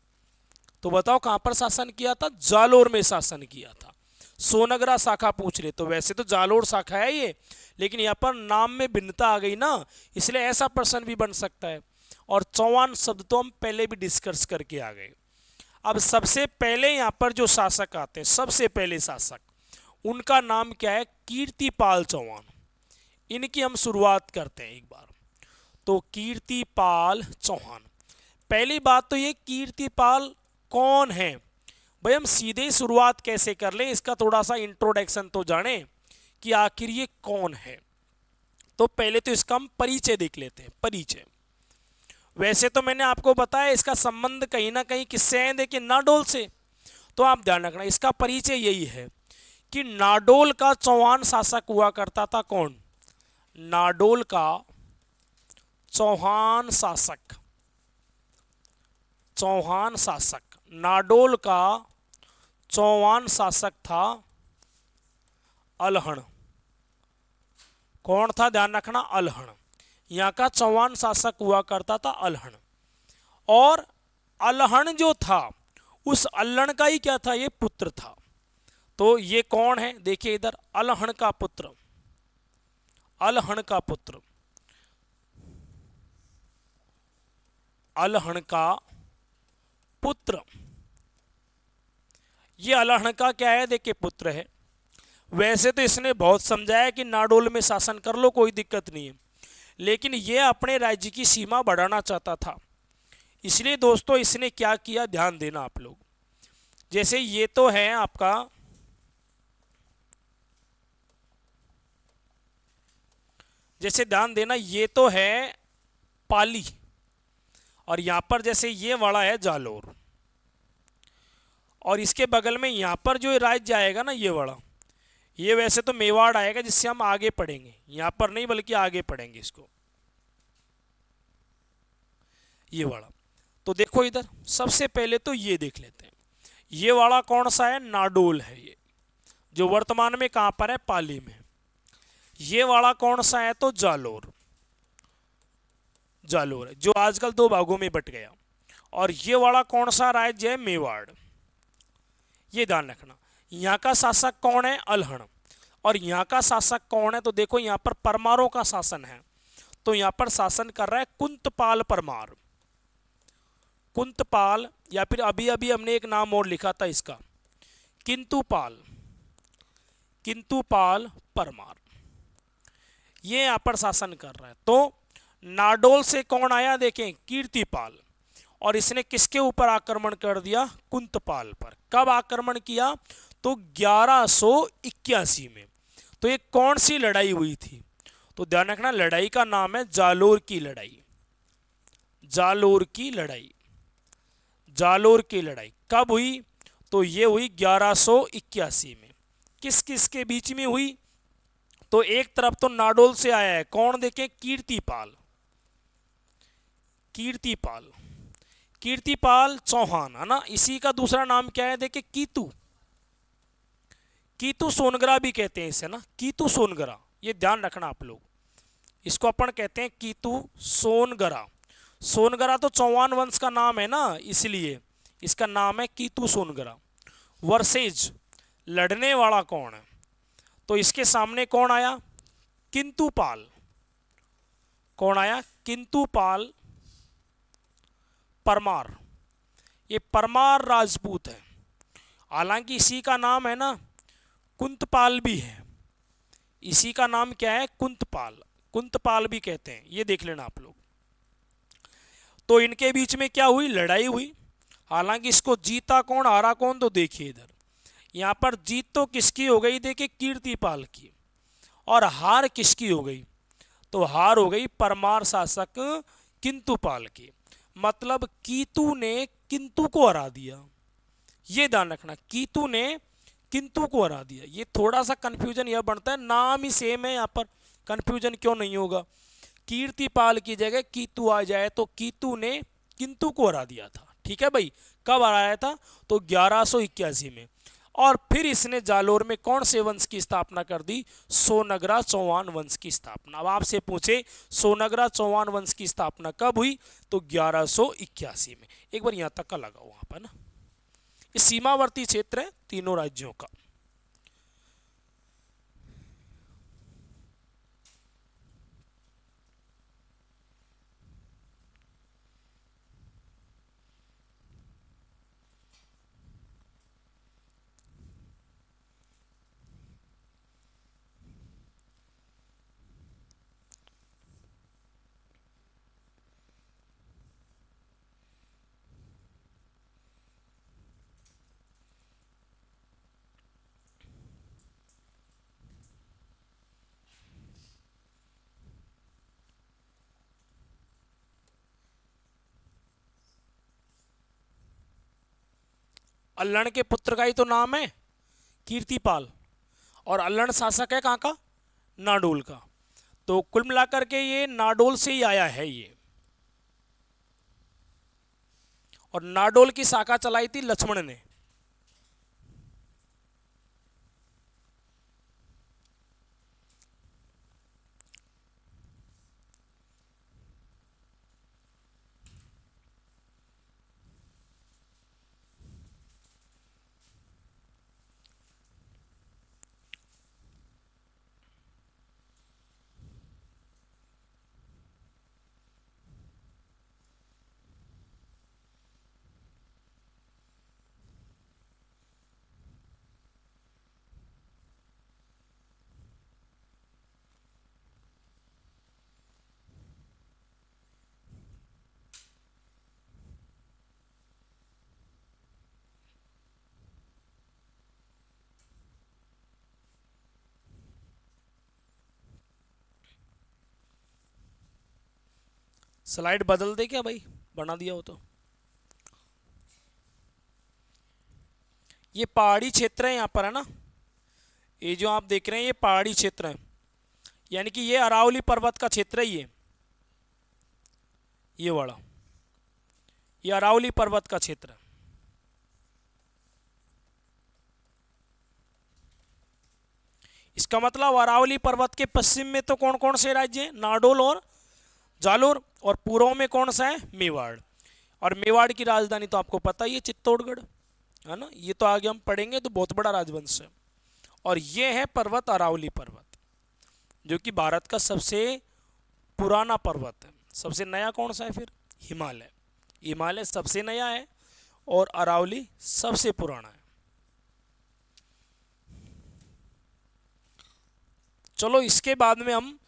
तो बताओ कहां पर शासन किया था, जालोर में शासन किया था। सोनगरा शाखा पूछ रहे तो वैसे तो जालोर शाखा है ये, लेकिन यहाँ पर नाम में भिन्नता आ गई ना, इसलिए ऐसा प्रश्न भी बन सकता है। और चौहान शब्द तो हम पहले भी डिस्कस करके आ गए। अब सबसे पहले यहाँ पर जो शासक आते हैं, सबसे पहले शासक, उनका नाम क्या है, कीर्तिपाल चौहान। इनकी हम शुरुआत करते हैं एक बार। तो कीर्तिपाल चौहान, पहली बात तो ये कीर्तिपाल कौन है भाई, हम सीधे ही शुरुआत कैसे कर लें, इसका थोड़ा सा इंट्रोडक्शन तो जाने कि आखिर ये कौन है। तो पहले तो इसका हम परिचय देख लेते हैं। परिचय, वैसे तो मैंने आपको बताया इसका संबंध कहीं ना कहीं किससे है, देखिए नाडोल से। तो आप ध्यान रखना इसका परिचय यही है कि नाडोल का चौहान शासक हुआ करता था। कौन, नाडोल का चौहान शासक, चौहान शासक, नाडोल का चौहान शासक था अलहण। कौन था, ध्यान रखना, अलहण। यहाँ का चौहान शासक हुआ करता था अलहण। और अलहण जो था उस अल्हण का ही क्या था, ये पुत्र था। तो ये कौन है, देखिए इधर, अलहण का पुत्र, अलहण का पुत्र, अलहण का पुत्र, ये अलहण का क्या है, देखिए पुत्र है। वैसे तो इसने बहुत समझाया कि नाडोल में शासन कर लो, कोई दिक्कत नहीं है, लेकिन ये अपने राज्य की सीमा बढ़ाना चाहता था। इसलिए दोस्तों इसने क्या किया, ध्यान देना आप लोग। जैसे ये तो है आपका, जैसे ध्यान देना, ये तो है पाली, और यहां पर जैसे ये वाला है जालोर, और इसके बगल में यहां पर जो राज्य आएगा ना, ये वाला, ये वैसे तो मेवाड़ आएगा, जिससे हम आगे पढ़ेंगे, यहां पर नहीं बल्कि आगे पढ़ेंगे इसको, ये वाला। तो देखो इधर, सबसे पहले तो ये देख लेते हैं, ये वाला कौन सा है, नाडोल है, ये जो वर्तमान में कहां पर है, पाली में। ये वाला कौन सा है, तो जालोर, जालोर है, जो आजकल दो भागों में बट गया। और ये वाला कौन सा राज्य है, मेवाड़। ये ध्यान रखना, यहाँ का शासक कौन है, अलहण, और यहाँ का शासक कौन है, तो देखो यहाँ पर परमारों का शासन है। तो यहाँ पर शासन कर रहा है कुंतपाल परमार, कुंतपाल, या फिर अभी अभी हमने एक नाम और लिखा था इसका, किंतुपाल, किंतुपाल परमार, ये यहाँ पर शासन कर रहा है। तो नाडोल से कौन आया, देखें, कीर्तिपाल, और इसने किसके ऊपर आक्रमण कर दिया, कुंतपाल पर। कब आक्रमण किया, तो 1181 में। तो ये कौन सी लड़ाई हुई थी, तो ध्यान रखना लड़ाई का नाम है जालोर की लड़ाई, जालोर की लड़ाई, जालोर की लड़ाई कब हुई, तो ये हुई 1181 में। किस किस के बीच में हुई, तो एक तरफ तो नाडोल से आया है, कौन, देखें, कीर्तिपाल, कीर्तिपाल, कीर्तिपाल चौहान है ना, इसी का दूसरा नाम क्या है, देखिए कीतू, कीतू सोनगरा भी कहते हैं इसे ना, कीतू सोनगरा, ये ध्यान रखना आप लोग, इसको अपन कहते हैं कीतू सोनगरा। सोनगरा तो चौहान वंश का नाम है ना, इसलिए इसका नाम है कीतु सोनगरा। वर्सेज लड़ने वाला कौन है, तो इसके सामने कौन आया, किंतुपाल। कौन आया, किंतुपाल परमार। ये परमार राजपूत है। हालांकि इसी का नाम है ना कुंतपाल भी है, इसी का नाम क्या है, कुंतपाल, कुंतपाल भी कहते हैं, ये देख लेना आप लोग। तो इनके बीच में क्या हुई, लड़ाई हुई। हालांकि इसको जीता कौन हारा कौन, तो देखिए इधर यहाँ पर जीत तो किसकी हो गई, देखिए कीर्तिपाल की, और हार किसकी हो गई, तो हार हो गई परमार शासक किंतुपाल की। मतलब कीतु ने किंतु को हरा दिया, ये ध्यान रखना, कीतु ने किंतु को हरा दिया। ये थोड़ा सा कंफ्यूजन यह बनता है, नाम ही सेम है, यहाँ पर कंफ्यूजन क्यों नहीं होगा। कीर्तिपाल की जगह कीतु आ जाए तो कीतु ने किंतु को हरा दिया था, ठीक है भाई। कब हराया था, तो 1181 में। और फिर इसने जालोर में कौन से वंश की स्थापना कर दी, सोनगरा चौहान वंश की स्थापना। अब आपसे पूछे सोनगरा चौहान वंश की स्थापना कब हुई, तो 1181 में। एक बार यहां तक का लगा वहां पर ना, ये सीमावर्ती क्षेत्र है तीनों राज्यों का। अल्लण के पुत्र का ही तो नाम है कीर्तिपाल, और अल्लण शासक है कहाँ का, नाडोल का। तो कुल मिलाकर के ये नाडोल से ही आया है ये, और नाडोल की शाखा चलाई थी लक्ष्मण ने। स्लाइड बदल दे क्या भाई, बना दिया हो तो। ये पहाड़ी क्षेत्र है यहाँ पर है ना, ये जो आप देख रहे हैं ये पहाड़ी क्षेत्र है, यानी कि ये अरावली पर्वत का क्षेत्र है ये वाला, ये अरावली पर्वत का क्षेत्र है। इसका मतलब अरावली पर्वत के पश्चिम में तो कौन कौन से राज्य हैं, नाडोल और जालोर, और पूर्व में कौन सा है, मेवाड़। और मेवाड़ की राजधानी तो आपको पता ही है, चित्तौड़गढ़ है ना, ये तो आगे हम पढ़ेंगे, तो बहुत बड़ा राजवंश है। और ये है पर्वत अरावली पर्वत, जो कि भारत का सबसे पुराना पर्वत है। सबसे नया कौन सा है फिर, हिमालय। हिमालय सबसे नया है और अरावली सबसे पुराना है। चलो इसके बाद में हम,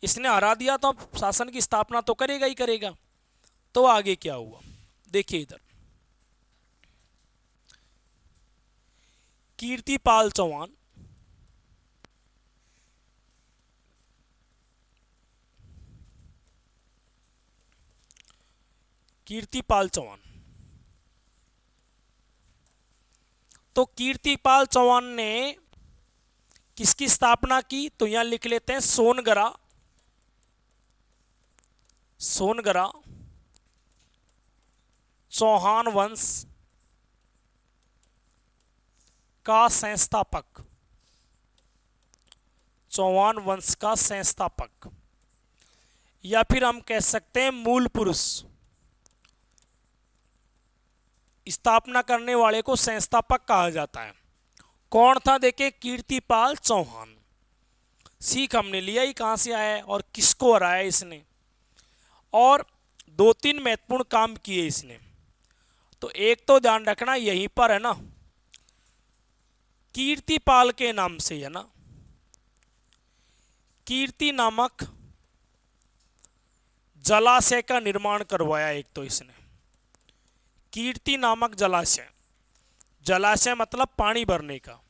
इसने हरा दिया तो अब शासन की स्थापना तो करेगा ही करेगा। तो आगे क्या हुआ, देखिए इधर कीर्तिपाल चौहान, कीर्तिपाल चौहान। तो कीर्तिपाल चौहान ने किसकी स्थापना की, तो यहां लिख लेते हैं सोनगरा, सोनगरा चौहान वंश का संस्थापक, चौहान वंश का संस्थापक। या फिर हम कह सकते हैं मूल पुरुष। स्थापना करने वाले को संस्थापक कहा जाता है। कौन था? देखिए, कीर्तिपाल चौहान। सीख हमने लिया ही कहां से आया है और किसको हराया इसने, और दो तीन महत्वपूर्ण काम किए इसने। तो एक तो ध्यान रखना यहीं पर है ना, कीर्तिपाल के नाम से है ना, कीर्ति नामक जलाशय का निर्माण करवाया एक तो इसने। कीर्ति नामक जलाशय, जलाशय मतलब पानी भरने का,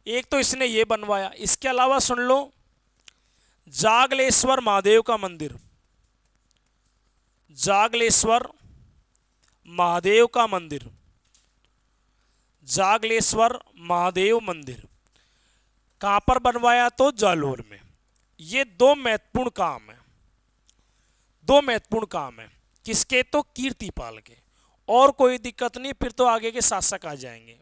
एक तो इसने ये बनवाया। इसके अलावा सुन लो, जागलेश्वर महादेव का मंदिर, जागलेश्वर महादेव का मंदिर, जागलेश्वर महादेव मंदिर कहां पर बनवाया? तो जालोर में। ये दो महत्वपूर्ण काम है, दो महत्वपूर्ण काम है किसके? तो कीर्तिपाल के। और कोई दिक्कत नहीं, फिर तो आगे के शासक आ जाएंगे।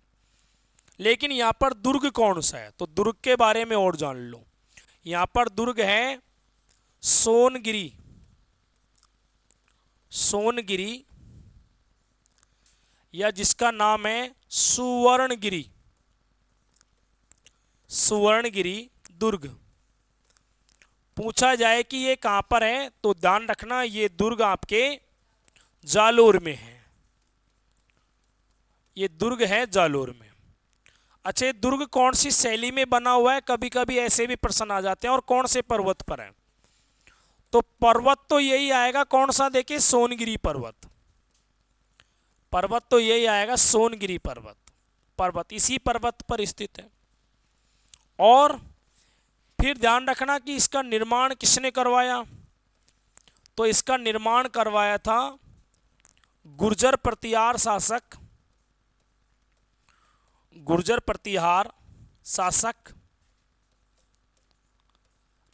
लेकिन यहां पर दुर्ग कौन सा है? तो दुर्ग के बारे में और जान लो। यहां पर दुर्ग है सोनगिरी, सोनगिरी, या जिसका नाम है सुवर्णगिरी, सुवर्णगिरी दुर्ग। पूछा जाए कि ये कहां पर है, तो ध्यान रखना ये दुर्ग आपके जालोर में है, ये दुर्ग है जालोर में। अच्छा, ये दुर्ग कौन सी शैली में बना हुआ है? कभी कभी ऐसे भी प्रश्न आ जाते हैं। और कौन से पर्वत पर है? तो पर्वत तो यही आएगा, कौन सा? देखिए, सोनगिरी पर्वत, पर्वत तो यही आएगा, सोनगिरी पर्वत। पर्वत इसी पर्वत पर स्थित है। और फिर ध्यान रखना कि इसका निर्माण किसने करवाया? तो इसका निर्माण करवाया था गुर्जर प्रतिहार शासक, गुर्जर प्रतिहार शासक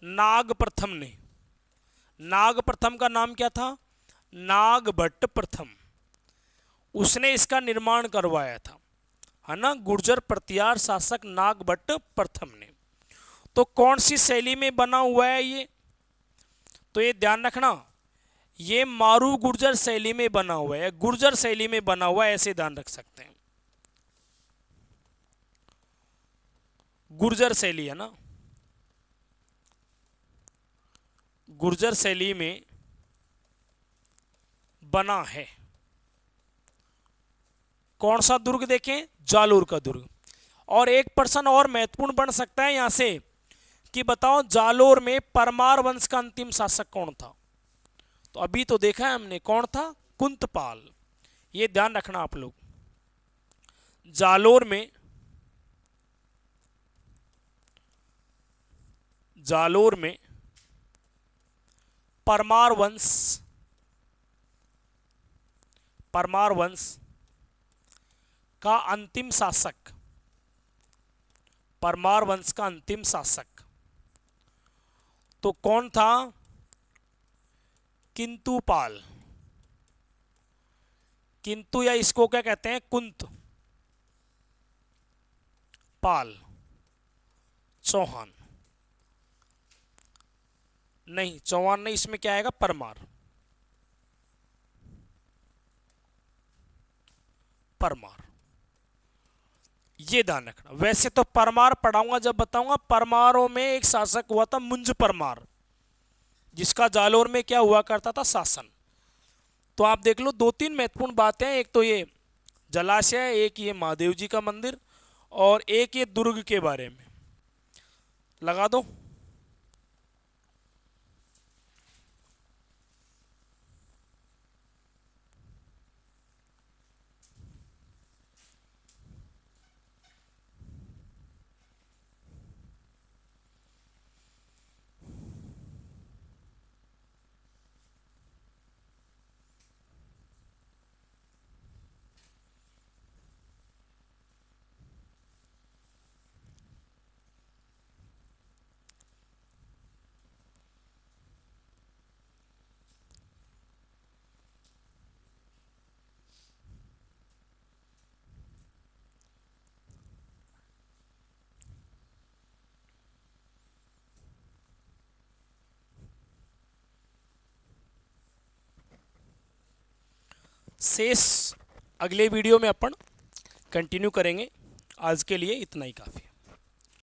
नाग प्रथम ने। नाग प्रथम का नाम क्या था? नागभट्ट प्रथम। उसने इसका निर्माण करवाया था, है ना, गुर्जर प्रतिहार शासक नागभट्ट प्रथम ने। तो कौन सी शैली में बना हुआ है ये? तो ये ध्यान रखना, ये मारू गुर्जर शैली में बना हुआ है, गुर्जर शैली में बना हुआ है, ऐसे ध्यान रख सकते हैं। गुर्जर शैली है ना, गुर्जर शैली में बना है। कौन सा दुर्ग? देखें, जालोर का दुर्ग। और एक प्रश्न और महत्वपूर्ण बन सकता है यहां से कि बताओ जालोर में परमार वंश का अंतिम शासक कौन था? तो अभी तो देखा है हमने, कौन था? कुंतपाल। ये ध्यान रखना आप लोग। जालोर में, जालोर में परमार वंश, परमार वंश का अंतिम शासक, परमार वंश का अंतिम शासक तो कौन था? किंतुपाल। किंतु या इसको क्या कहते हैं? कुंत पाल चौहान। नहीं, चौहान नहीं, इसमें क्या आएगा? परमार, परमार। ये ध्यान रखना। वैसे तो परमार पढ़ाऊंगा जब बताऊंगा। परमारों में एक शासक हुआ था मुंज परमार, जिसका जालोर में क्या हुआ करता था? शासन। तो आप देख लो, दो तीन महत्वपूर्ण बातें हैं। एक तो ये जलाशय, एक ये महादेव जी का मंदिर, और एक ये दुर्ग के बारे में। लगा दो। शेष अगले वीडियो में अपन कंटिन्यू करेंगे। आज के लिए इतना ही काफ़ी है।